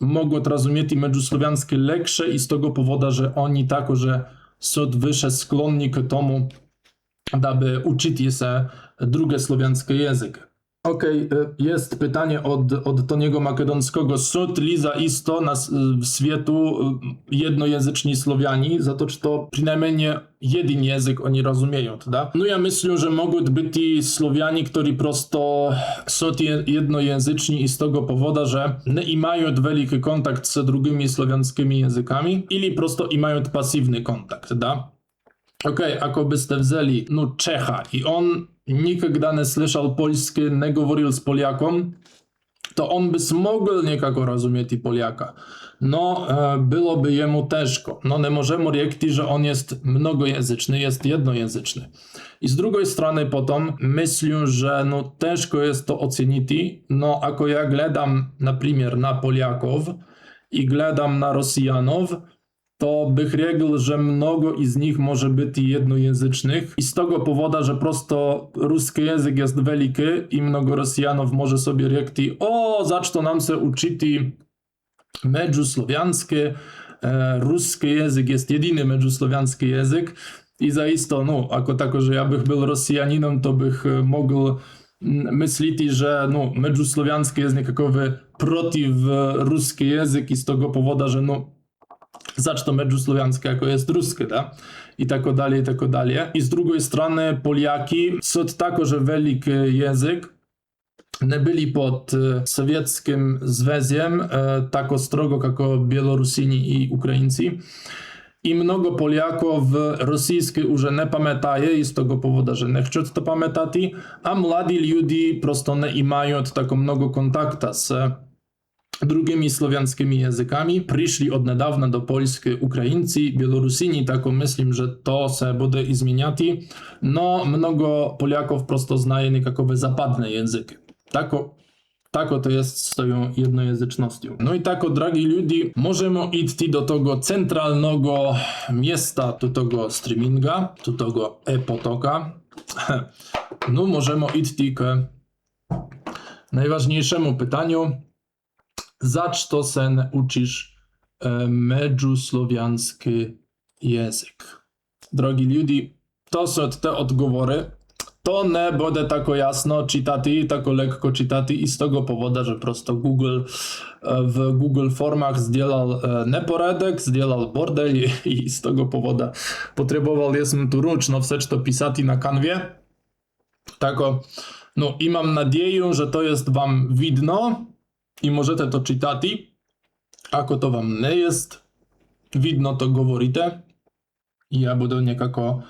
mogą rozumieć mędzusłowiańskie lepsze i z tego powodu, że oni tako, że są wyższe skłonni k tomu, aby uczyć się drugie słowiańskie języki. Okej, jest pytanie od Toniego Makedonskiego. Są li zaisto w światu jednojęzyczni Słowiani, za to, czy to przynajmniej jeden język oni rozumieją, da? No ja myślę, że mogą być i Słowiani, którzy prosto są jednojęzyczni i z tego powodu, że nie mają wielki kontakt z drugimi słowiańskimi językami, ili prosto mają pasywny kontakt, da? Okej, ako byste wzięli, no Czecha i on nigdy nie słyszał polskie, nie mówił z Poliakom, to on by mógł niekako rozumieć i Poliaka. No, byłoby jemu ciężko. No, nie możemy rzekć, że on jest mnogojęzyczny, jest jednojęzyczny. I z drugiej strony potem myślę, że no ciężko jest to ocenić. No, ako ja glądam na przykład na Poliaków i glądam na Rosjanów, to bych rzekł, że mnogo z nich może być jednojęzycznych i z tego powodu, że prosto ruski język jest wielki i mnogo Rosjanów może sobie rzekć, o, zaczną nam się uczyć mędzusłowiańskie, ruski język jest jedyny mędzusłowiański język i zaisto, no, ako tako, że ja bych był Rosjaninem, to bych mógł myśleć, że no, mędzusłowiański jest niekakowy przeciw ruski język i z tego powodu, że no, zaczną mędzusłowiańskie, jako jest ruskie, da? I tak dalej, i tak dalej. I z drugiej strony Poliaki są także wielki język, nie byli pod sowieckim związkiem, tak strogo jak Białorusini i Ukraińcy. I mnogo Poliaków rosyjskie już nie pamiętaje i z tego powodu, że nie chcą to pamiętać, a młodzi ludzie prosto nie mają tak mnogo kontaktu drugimi słowiańskimi językami. Przyszli od niedawna do Polski Ukraińcy, Białorusini, tak myślę, że to se bude i zmieniati. No, mnogo Polaków prosto znaje nekakowe zapadne języki. Tako to jest z tą jednojęzycznością. No i tako, dragi ludzie, możemy iść do tego centralnego miasta, do tego streaminga, do tego e-potoka. No, możemy iść k najważniejszemu pytaniu. Za co sen uczysz medzusłowiański język? Drogi ludzie, to są te odgovory. To nie będzie tako jasno czytati, tako lekko czytati i z tego powodu, że prosto Google w Google Formach zdzielał neporedek, zdzielał bordel i z tego powodu potrzebował jestem tu ręcznie wszystko pisać na kanwie. Tako, no i mam nadzieję, że to jest wam widno i możecie to czytać. Ako to wam nie jest widno, to говорите. I ja będę niekako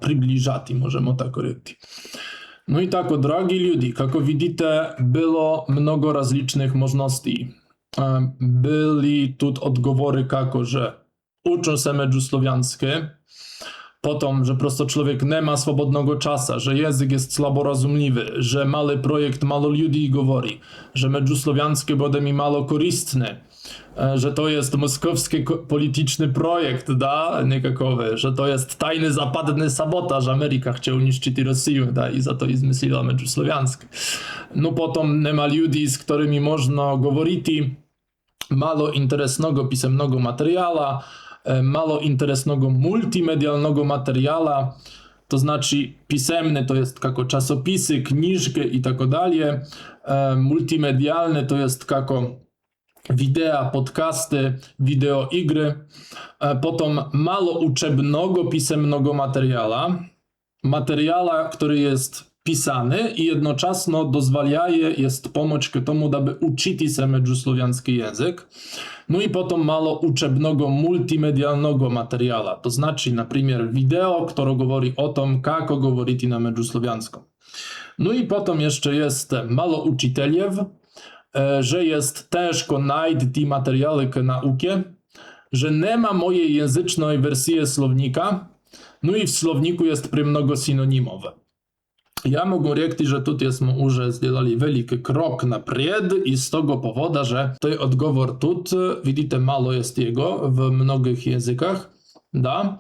przybliżati, możemy tak powiedzieć. No i tak, drogi ludzie, jak widzicie, było mnogo rozlicznych możliwości. Byli tu odgovory, jako że uczą się medzusłowiańskie, potom, że prosto człowiek nie ma swobodnego czasu, że język jest słabo rozumiwy, że mały projekt mało ludzi mówi, że medzusłowiańskie będzie mi mało korzystne, że to jest moskowski polityczny projekt, da, niekakowy, że to jest tajny zapadny sabotaż, Ameryka chciał niszczyć Rosję, da, i za to i zmyśliła medzusłowiańskie. No potom nie ma ludzi, z którymi można mówić, mało interesnego pisemnego materiału, mało interesnego multimedialnego materiała, to znaczy pisemny to jest jako czasopisy, książki i tak dalej, multimedialny to jest jako wideo, podcasty, wideo igry, potom mało uczebnego pisemnego materiała, który jest pisany i jednocześnie dozwalaje, jest pomoc k tomu, aby uczyć się medzusłowiański język. No i potom mało uczebnego multimedialnego materiału, to znaczy na przykład wideo, które mówi o tym, jak mówić na medzusłowiańskim. No i potom jeszcze jest mało uczyteliów, że jest ciężko znaleźć te materiały k nauce, że nie ma mojej języcznej wersji słownika, no i w słowniku jest mnogo synonimowe. Ja mogę powiedzieć, że tutaj smo już сделали wielki krok naprzód i z tego powodu, że ten odgovor tu, widzicie, mało jest jego w mnogich językach, da?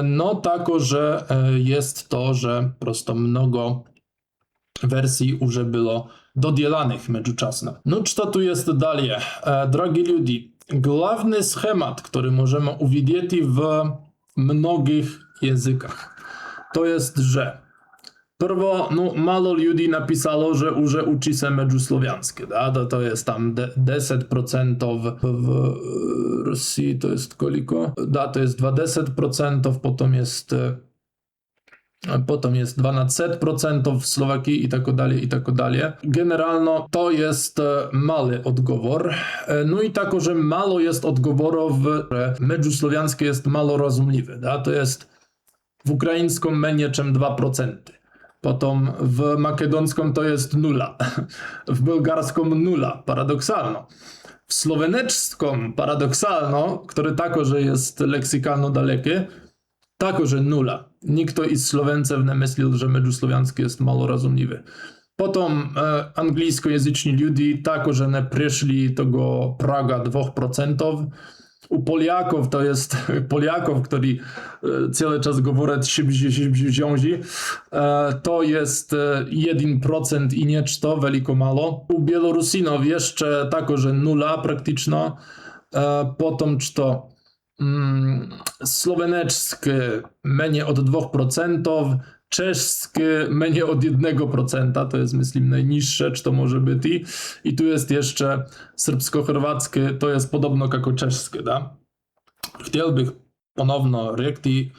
No tako, że jest to, że prosto mnogo wersji już było dodzielanych międzyczaсно. No co tu jest dalej? Drogi ludzie, główny schemat, który możemy uwidzieć w mnogich językach, to jest, że Prvo, no, mało ludzi napisało, że już uczy się medzusłowiańskie, da? To jest tam 10% w Rosji, to jest koliko? Da, to jest 20%, potem jest 12% w Słowakii i tak dalej, i tak dalej. Generalnie to jest mały odgovor. No i tako, że mało jest odgovorów, że medzusłowiańskie jest mało rozumiwe, da? To jest w ukraińskim mniej niż 2%. Potom w makedonskim to jest 0, w bułgarskim 0, paradoksalno. W słoweneczskim paradoksalno, który także jest leksykalno dalekie, także 0. Nikt z Słowencew nie myślał, że medzusłowiański jest mało rozumiwy. Potom angielskojęzyczni ludzie także nie przeszli tego praga 2%. U Poliaków to jest Poliaków, którzy cały czas mówią wziązi, to jest 1% i nieczto, wielko mało. U Białorusinów jeszcze także 0 praktycznie. Potem to słoweneczskie mniej od 2%, czeskie mniej od 1%, to jest myślę najniższe, czy to może być. I tu jest jeszcze serbsko-chorwackie, to jest podobno jako czeskie, da? Chciałbym ponowno rzekti,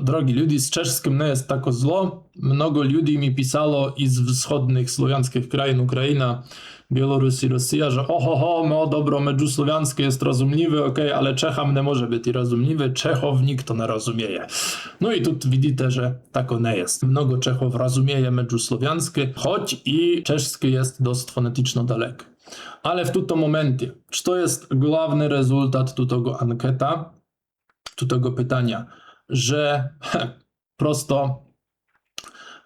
drogi ludzi, z czeskim nie jest tako zło. Mnogo ludzi mi pisało i z wschodnich słowiańskich krain, Ukraina, Białoruś i Rosja, że ohoho, no dobro, međusłowiańskie jest rozumieliwe, okej, ale Czecham nie może być rozumieliwe, Czechów nikt to nie rozumieje. No i tu widzicie, że tako nie jest. Mnogo Czechów rozumieje međusłowiańskie, choć i czeskie jest dość fonetyczno daleko. Ale w tym momencie, co jest główny rezultat tego ankieta, tego pytania, że prosto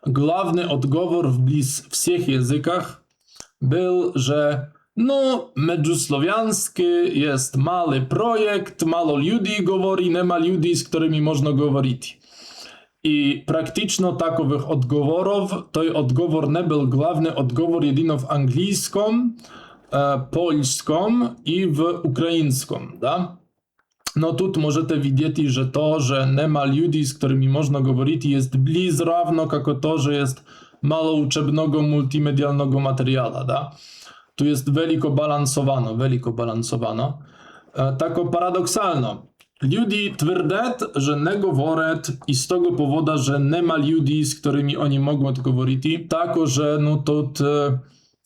główny odgovor w bliz wszystkich językach był, że no, međusłowiański jest mały projekt, mało ludzi mówi, nie ma ludzi, z którymi można mówić. I praktycznie takowych odgovorów, to odgovor nie był główny odgovor jedyno w angielskim, polskim i w ukraińskim, da? No tu możecie widzieć, że to, że nie ma ludzi, z którymi można mówić, jest bliz równo jako to, że jest mało uczebnego multimedialnego materiału, da? Tu jest veliko balansowano. Tako paradoksalno. Ljudi tvrdet, że nie govoret i z tego powodu, że nie ma ludzi, z którymi oni mogą mówić, tako, że no to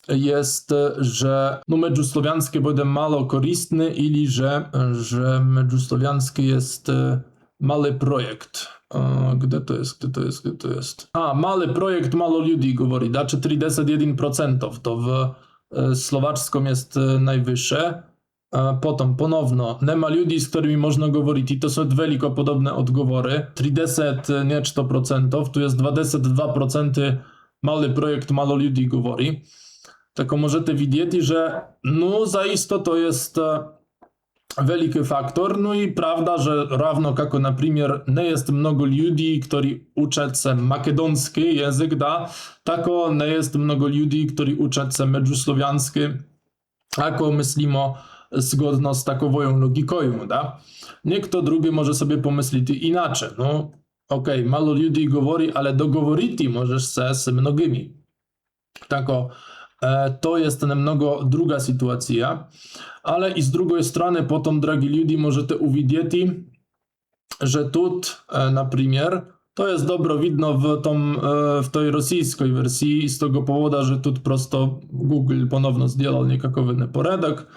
jest, że no međusłowiańskie będzie mało korzystne, ili że međusłowiańskie jest mały projekt. Gdzie to jest? Mały projekt, mało ludzi mówi, da? 41%, to w słowaczskim jest najwyższe. Potem ponowno, nie ma ludzi, z którymi można mówić, i to są wielko podobne odgovory. 30%, tu jest 22%, mały projekt, mało ludzi mówi. Tak możecie widzieć, że no zaiste to jest wielki faktor, no i prawda, że równo jak na przykład nie jest mnogo ludzi, którzy uczą się makedonski język, da, tako nie jest mnogo ludzi, którzy uczą się međusłowiański, ako myślimy zgodno z taką logiką, da. Niekto drugi może sobie pomyśleć inaczej, no okej, mało ludzi mówi, ale dogovorić możesz się z mnogimi. Tako, to jest namnogo druga sytuacja, ale i z drugiej strony potem, drogi ludzie, możecie uwidzieć, że tu, na przykład, to jest dobro widno w tej rosyjskiej wersji z tego powodu, że tu prosto Google ponowno zdjął niekakowy neporedok.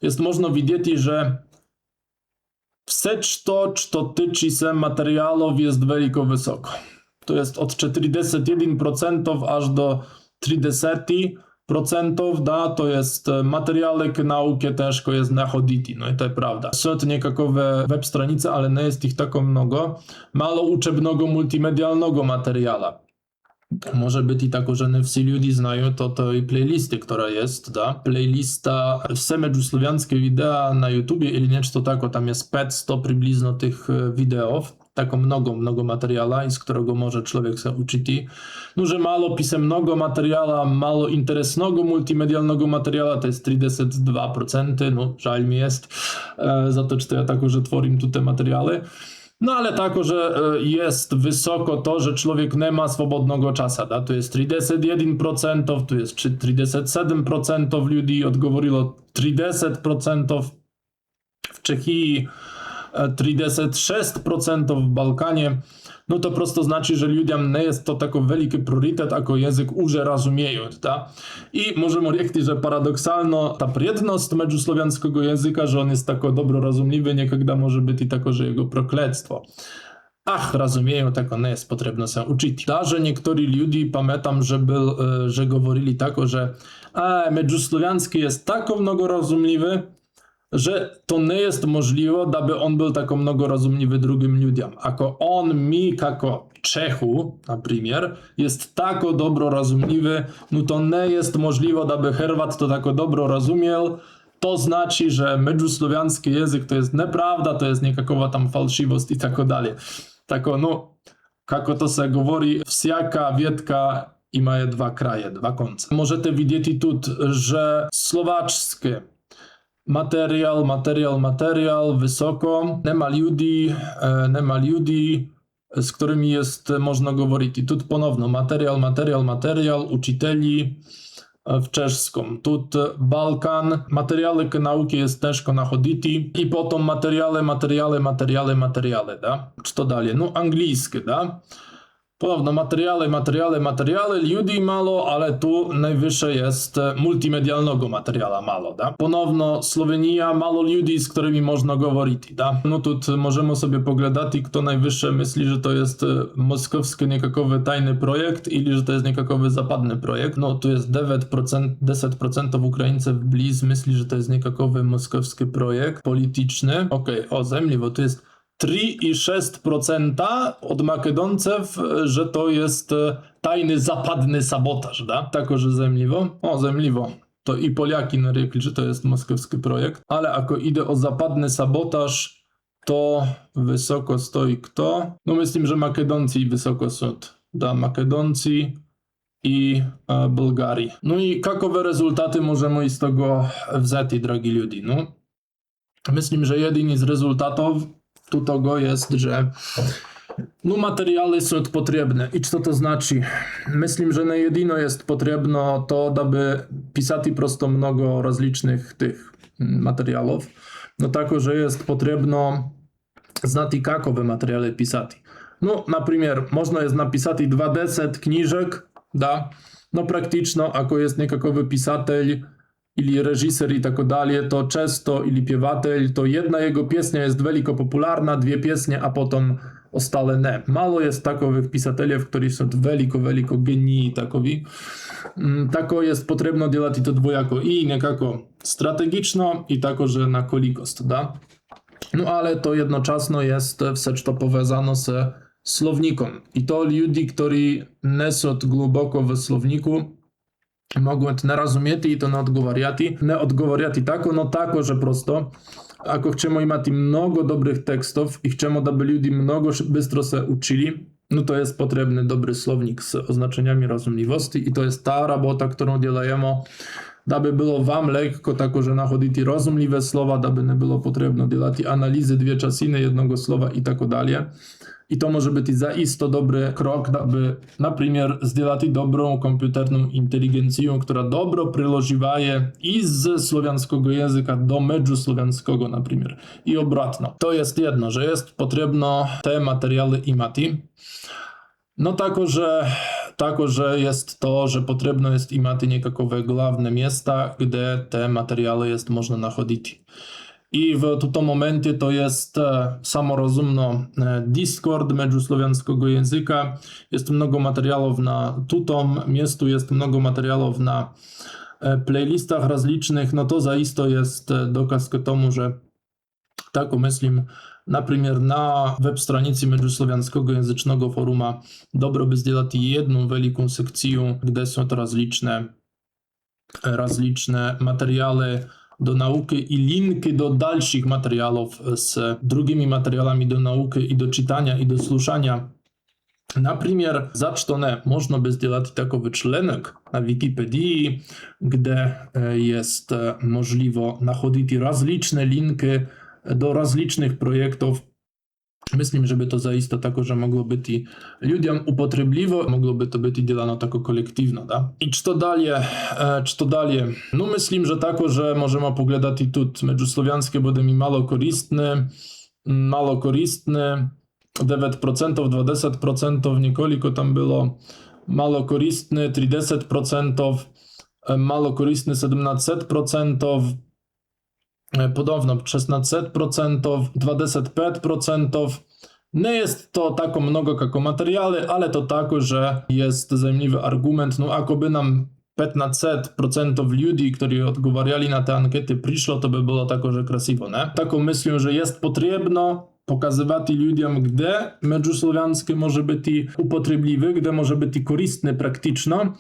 Jest można widzieć, że wszystko, co tyczy się materiałów, jest wielko wysoko. To jest od 41% aż do 30%, da, to jest materiały k nauce też jest nachodzić, no i to jest prawda. Są to niekakowe web stronice, ale nie jest ich tak mnogo. Mało uczebnego multimedialnego materiału. Może być i tak, że nie wszyscy ludzie znają tej playlisty, która jest, da? Playlista все međusłowiańskie wideo na YouTubie ili něco tako, tam jest 500 przybliżno tych wideów. Tako mnogo materiału, z którego może człowiek się uczyć. No, że mało pisemnego materiału, mało interesnego multimedialnego materiału, to jest 32%, no żal mi jest za to, że ja tako, że tworim tu te materiały. No ale tako, że jest wysoko to, że człowiek nie ma swobodnego czasu, da? Tu jest 31%, tu jest 37% ludzi odgovoriło 30%, w Czechii 36% w Balkanie, no to prosto znaczy, że ludziom nie jest to taki wielki priorytet, jako język już rozumieją, da? I możemy powiedzieć, że paradoksalno ta prednost međusłowiańskiego języka, że on jest tak dobro rozumieliwy, niekada może być i tako, że jego prokletstwo. Rozumieją, tako nie jest potrzebno się uczyć. Даже niektórzy ludzie, pamiętam, że mówili tako, że međusłowiański jest tak mnogo rozumieliwy, że to nie jest możliwe, aby on był tak mnogo rozumieliwy drugim ludziom. Ako on mi, jako Czechu, na przykład, jest tak dobro rozumieliwy, no to nie jest możliwe, aby Chorwat to tak dobro rozumiał. To znaczy, że međusłowiański język to jest nieprawda, to jest niekakowa tam fałszywość i tak dalej. Tako, no, kako to se mówi, wsiaka wiedka ima dwa kraje, dwa końce. Możecie widzieć tu, że słowaczskie materiał, wysoko, nie ma ludzi, z którymi jest można mówić. I tu ponowno materiał, uczyteli, w czeskom. Тут Balkan, матеріали nauki jest ciężko nachoditi i potom materiale, da? Co dalej? No angielskie, da? Ponowno materiale, ludzi mało, ale tu najwyższe jest multimedialnego materiału mało, da? Ponowno Słowenia, mało ludzi, z którymi można mówić, da? No tu możemy sobie poglądać, kto najwyższe myśli, że to jest moskowski niekakowy tajny projekt, ili że to jest niekakowy zapadny projekt. No tu jest 10% Ukraińców bliz myśli, że to jest niekakowy moskowski projekt polityczny. Okej, o zemliwo, tu jest 3,6% od Makedońców, że to jest tajny zapadny sabotaż, da? Tako, że zemliwo. O, zemliwo. To i Poliaki narekli, że to jest moskowski projekt. Ale ako idzie o zapadny sabotaż, to wysoko stoi kto? No myślę, że Makedoncy wysoko są. Da, Makedoncy i Bułgarii. No i jakowe rezultaty możemy z tego wziąć, drogi ludzie? No, myślę, że jedyny z rezultatów tu tego jest, że no materiały są potrzebne. I co to znaczy? Myślę, że na jedyno jest potrzebno to, aby pisać prosto mnogo rozlicznych tych materiałów. No tak, że jest potrzebno znać jakowe materiały pisać. No, na przykład, można jest napisać 20 książek, da? No praktyczno, ako jest niekakowy pisatelj, ili reżyser i tak dalej, to często, ili piewatel, to jedna jego pieśnia jest wielko popularna, dwie pieśnie, a potem ostale nie. Mało jest takowych pisateli, którzy są wielko genii takowi. Tako jest potrzebno делать to dwojako i niekako strategiczno i tako, że na kolikost, da? No ale to jednocześnie jest wszystko powiązane z słownikiem. I to ludzi, którzy nie są głęboko w słowniku, mogą to rozumieć i to nie odgovoriati tako, no tako, że prosto, ako chcemy imati mnogo dobrych tekstów i chcemy, aby ludzie mnogo bystro się uczyli, no to jest potrzebny dobry słownik z oznaczeniami rozumliwości i to jest ta robota, którą dělajemy, aby było wam lekko tako, że nachodzić rozumliwe słowa, aby nie było potrzebno dělać analizy dwie czasiny jednego słowa i tak dalej. I to może być zaisto dobry krok, aby na przykład сделать dobrą komputerną inteligencję, która dobro przyłożywaje i z słowiańskiego języka do medżusłowiańskiego na przykład. I obratno. To jest jedno, że jest potrzebno te materiały imati. No tako, że jest to, że potrzebno jest imati niekakowe główne miejsca, gdzie te materiały jest można nachodzić. I w tym momencie to jest samorozumno Discord medżusłowiańskiego języka. Jest mnogo materiałów na tutom miejscu, jest mnogo materiałów na playlistach rozlicznych. No to zaisto jest dokaz k tomu, że tak myślę, na przykład na web stronicy medżusłowiańskiego języcznego foruma dobro by сделать jedną wielką sekcję, gdzie są to rozliczne materiały do nauki i linki do dalszych materiałów z drugimi materiałami do nauki i do czytania i do słuchania. Na przykład, zacztone można by сделать takowy członek na Wikipedii, gdzie jest możliwe nachodzić rozliczne linki do rozlicznych projektów. Myślę, żeby to zaisto tako, że mogło być i ludziom upotrzebliwe, mogłoby to być działano tako kolektywno, da? I co dalej? No myślę, że tako, że możemy poglądać i tu medżusłowiańskie będzie mi mało korzystne, 9%, 20%, niekoliko tam było, mało korzystne, 30%, mało korzystne 17%, podobno 16%, 25%. Nie jest to tako mnogo jako materiały, ale to tako, że jest zajmliwy argument. No akoby nam 15% ludzi, którzy odgovarjali na te ankiety przyszło, to by było tako, że krasiwo, nie? Tako myślę, że jest potrzebno pokazywać ludziom, gdzie medżusłowiańskie może być upotrzebliwe, gdzie może być korzystne praktyczno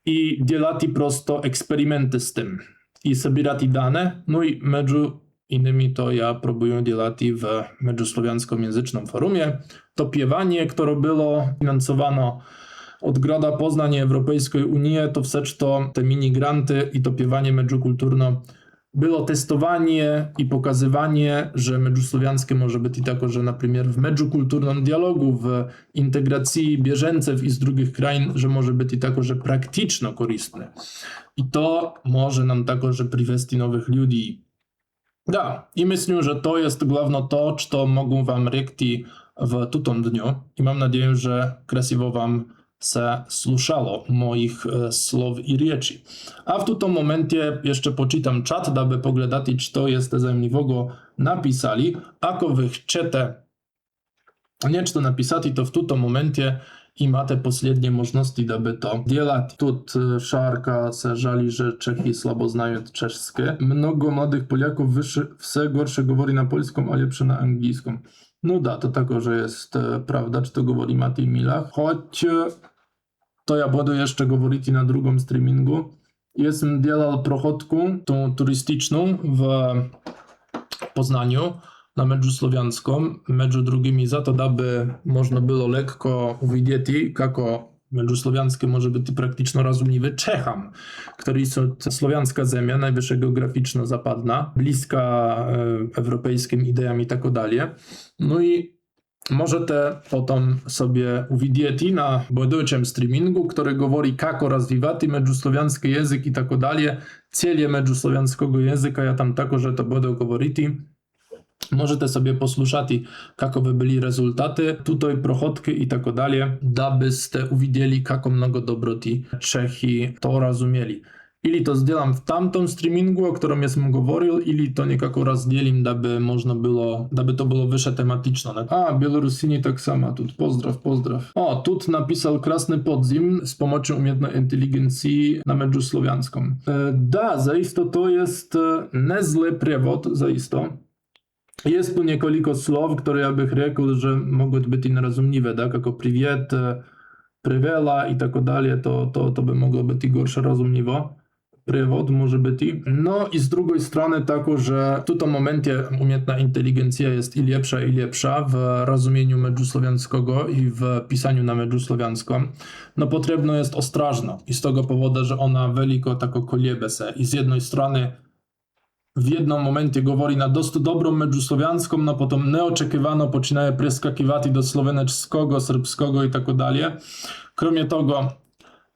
i делать prosto eksperymenty z tym. I zbierać dane, no i między innymi to ja próbuję делать w medżusłowiańsko-języcznym forumie. To piewanie, które było finansowane od Grada Poznań Europejskiej Unii, to wszystko te mini granty i to piewanie medżukulturno było testowanie i pokazywanie, że međusłowianskie może być i tako, że na przykład w međukulturnym dialogu, w integracji bieżącej i z drugich krain, że może być i tako, że praktyczno korzystne. I to może nam tako, że przywести nowych ludzi. Da, i myślę, że to jest główno to, co mogą wam rekti w tutym dniu. I mam nadzieję, że krasiwo wam se słuchało moich słów i rzeczy. A w tym momencie jeszcze poczytam czat, aby pogledać, co jest zajemniwego napisali. Ako wy chcecie něco napisać, to w tym momencie i macie последnie możliwości, aby to делать. Тут Szarka se żali, że Czechy słabo znają czeskie. Mnogo młodych Polaków все gorsze mówi na polskim, a lepsze na angielskim. No da, to tako, że jest prawda, czy to mówi Matej Milach. Choć to ja będę jeszcze mówić na drugim streamingu. Jestem делал prochodku, tą turystyczną w Poznaniu na međuslowianską, między drugimi za to, aby można było lekko uwidzieć, kako međuslowianskie może być praktycznie rozumiwe Czechom, którzy są słowiańska ziemia, najwyższa geograficzno-zapadna, bliska europejskim ideom i tak dalej. No i możecie potem sobie uwidzieć na budoucym streamingu, który mówi, kako rozwijać međuslowiański język i tak dalej, cele međuslowiańskiego języka, ja tam tako, że to będę mówić. Możecie sobie posłuchać, jakoby byli rezultaty, tutaj prochodki i tak dalej, abyście uwidzieli, jak mnogo dobroti Czechy to rozumieli. Ili to zdzielam w tamtym streamingu, o którym jestem mówił, ili to niekako rozdzielim, aby można było, aby to było wyższe tematyczne. A, Białorusini tak samo, tu pozdraw. O, tu napisał krasny podzim z pomocą umiejętnej inteligencji na međuslowianską. Da, zaisto to jest niezły przewód, zaisto. Jest tu niekoliko słów, które ja bych rzekł, że mogą być nierozumiwe, tak? Jako привет, prywela i tak dalej, to by mogło być i gorsze rozumiwo. Przewód może być. No i z drugiej strony tako, że w tym momencie umiejętna inteligencja jest i lepsza w rozumieniu međuslowiańskiego i w pisaniu na međuslowiańską. No potrzebno jest ostrożno i z tego powodu, że ona wielko tako koliebe se. I z jednej strony w jednym momencie mówi na dość dobrą međuslowianską, no potem nieoczekiwano poczynaje preskakiwać do słoweneckiego, serbskiego i tak dalej. Kromie tego,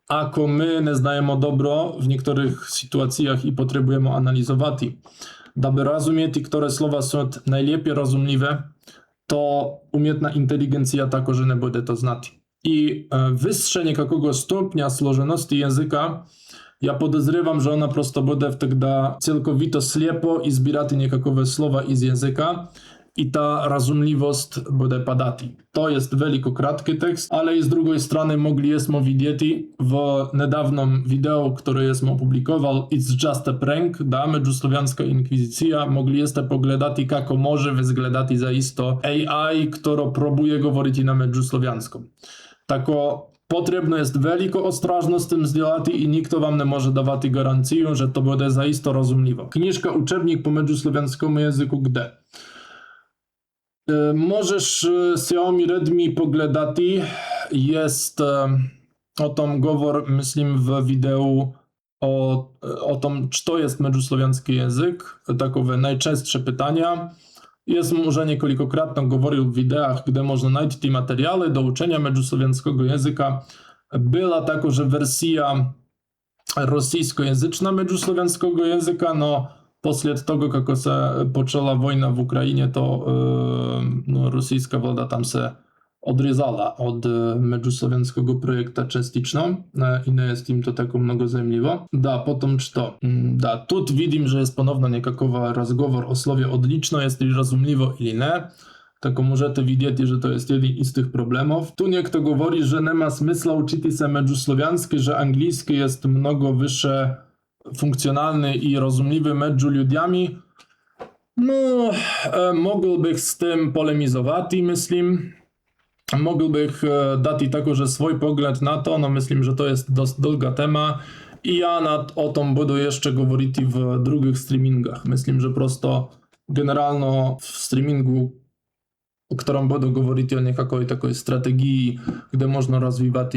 ako my nie znajemy dobro w niektórych sytuacjach i potrzebujemy analizować, aby rozumieć, które słowa są najlepiej rozumiwe, to umiejętna inteligencja także nie będzie to znać. I wyższe niekakego stopnia złożoności języka, ja podejrzewam, że ona prosto będzie wtedy całkowito ślepo i zbierać niekakove słowa z języka i ta rozumliwość będzie padać. To jest wielko krótki tekst, ale i z drugiej strony mogliśmy widzieć w niedawnym wideo, które jestem opublikował, It's Just a Prank, da, međuslowiańska inkwizycja, mogliście pogledać, jak może wyglądać zaisto AI, która próbuje mówić na međuslowiańską. Tako potrzebno jest wielko ostrożno z tym zdziałać i nikt wam nie może dawać gwarancję, że to będzie zaisto rozumiwo. Kniżka, uczebnik po međuslowiańskiemu języku gdzie? Możesz Xiaomi Redmi pogledać, jest o tym govor, myślę, w wideo o tym, co jest međuslowiański język, takowe najczęstsze pytania. Jest może niekolikokrotnie mówił w wideach, gdzie można znaleźć te materiały do uczenia međuslowiańskiego języka. Była także wersja rosyjskojęzyczna međuslowiańskiego języka, no после tego, jak się poczęła wojna w Ukrainie, to rosyjska władza tam się odrezala od međuslowiańskiego projektu częstyczną i nie jest im to tak mnogo zajmliwo. Da, potem co? Da, tu widzimy, że jest ponownie niekakova rozgovor o słowie odlično, jest li rozumliwo ili nie. Tak możecie widzieć, że to jest jeden z tych problemów. Tu niekto mówi, że nie ma smysła uczyć się međuslowiański, że angielski jest mnogo wyższe funkcjonalny i rozumliwy między ludźmi. No, mógłbym z tym polemizować, myślę. Mógłbym dać także swój pogląd na to, no myślę, że to jest dość długa tema i ja o tym będę jeszcze mówić w drugich streamingach. Myślę, że prosto generalnie w streamingu, o którym będę mówić o niekakiej takiej strategii, gdzie można rozwijać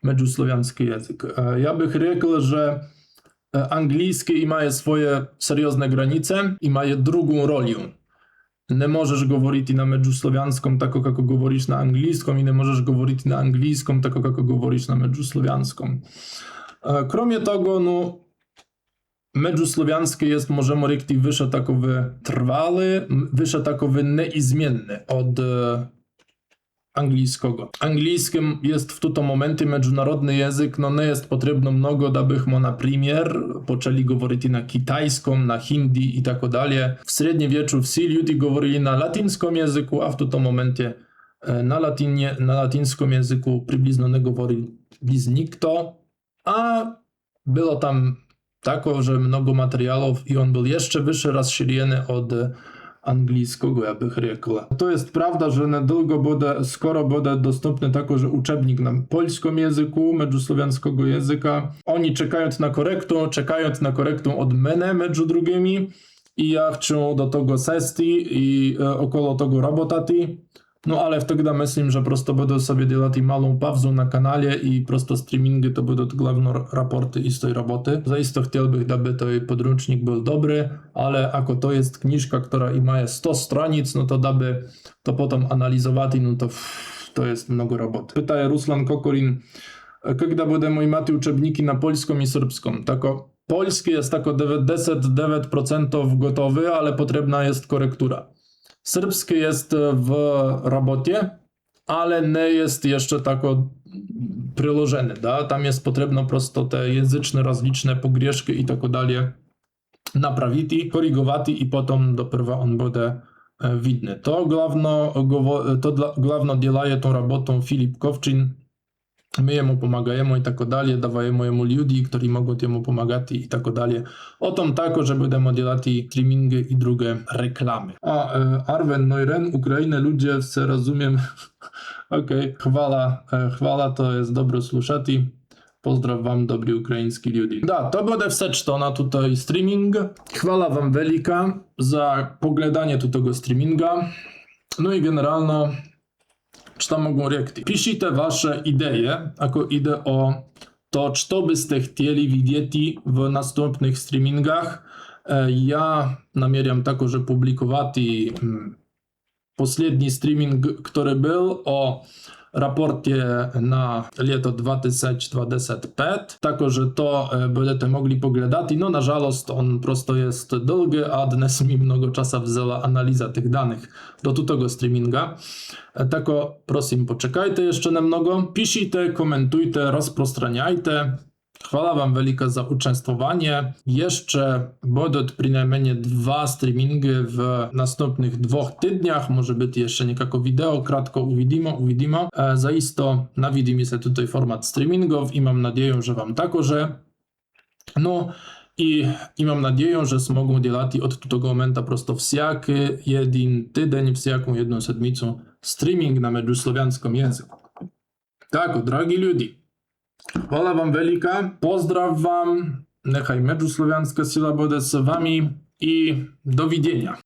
međuslowiański język. Ja bych rzekł, że angielski i ma swoje seriozne granice i ma drugą rolę. Nie możesz говорить na međusłowianskom tako kako govoriš na angielskom i nie możesz говорить na angielskom tako kako govoriš na međusłowianskom. Kromie tego, no, međusłowianskie jest, możemy rekti, wyższe takowy trwały, wyższe takowy neizmienny od angielskiego. Angielskim jest w tym momencie międzynarodny język, no nie jest potrzebno mnogo, dabyśmy na przykład poczęli говорить na kitajskim, na hindi i tak dalej. W średniowieczu wszyscy ludzie говорили na latyńskim języku, a w tym momencie na latyńskim języku przybliżno nie говорил nikt, a było tam tako, że mnogo materiałów i on był jeszcze wyższy rozszerzony od angielskiego, ja bych rzekł. To jest prawda, że niedługo będzie, skoro będzie dostępny także uczebnik na polskim języku, međusłowiańskiego języka. Oni czekają na korektę od mnie między drugimi i ja chcę do tego sesti i około tego robotati. No ale wtedy myślę, że prosto będę sobie делать małą pauzę na kanale i prosto streamingi to będą główne raporty i z tej roboty. Zaiste chciałbym, aby ten podręcznik był dobry, ale ako to jest książka, która ma 100 stronic, no to daby to potem analizować, no to jest mnogo roboty. Pytaje Ruslan Kokorin, kiedy będę mieć uczebniki na polskim i serbskim? Tako, polski jest tako 99% gotowy, ale potrzebna jest korektura. Serbskie jest w robocie, ale nie jest jeszcze tako przyłożone, da? Tam jest potrzebno prosto te języczne, rozliczne pogrzeszki i tak dalej naprawić, korygować i potem dopiero on będzie widny. To główno dzielaje tą robotą Filip Kowczyn. My jemu pomagamy i tak dalej, dawajemy jemu ludzi, którzy mogą jemu pomagać i tak dalej. O tym tako, że będziemy делать streamingi i drugie reklamy. A Arwen Neuren, Ukraina, ludzie, все rozumiem. Okej, chwala, to jest dobro słuchać. Pozdraw wam, dobry ukraiński ludzie. Da, to będzie wszystko na tutaj streaming. Chwala wam wielka za poglądanie tego streaminga. No i generalnie co mogą rekti. Piszcie wasze idee, ako ide o to, co byście chcieli widzieć w następnych streamingach. Ja namieram tako, że publikować последний streaming, który był o raporcie na lato 2025. Tako, że to będziecie mogli poglądać. No na żalost on prosto jest długi, a dnes mi mnogo czasu wzięła analiza tych danych do tego streaminga. Tako, prosim, poczekajcie jeszcze na mnogo. Piszcie, komentujcie, rozprostraniajcie. Chwala wam wielka za uczestniczenie. Jeszcze będą przynajmniej 2 streamingi w następnych 2 tygodniach. Może być jeszcze niekako wideo, krótko uwidzimy. Zaisto nawidzimy się tutaj format streamingów i mam nadzieję, że wam także. No i mam nadzieję, że smogą делать od tego momentu prosto wszelki jeden tydzień, wszelką jedną sedmicę streaming na međusłowianskim języku. Tak, drogi ludzie. Chwala wam wielka, pozdraw wam, niechaj međusłowianska sila będzie z wami i do widzenia.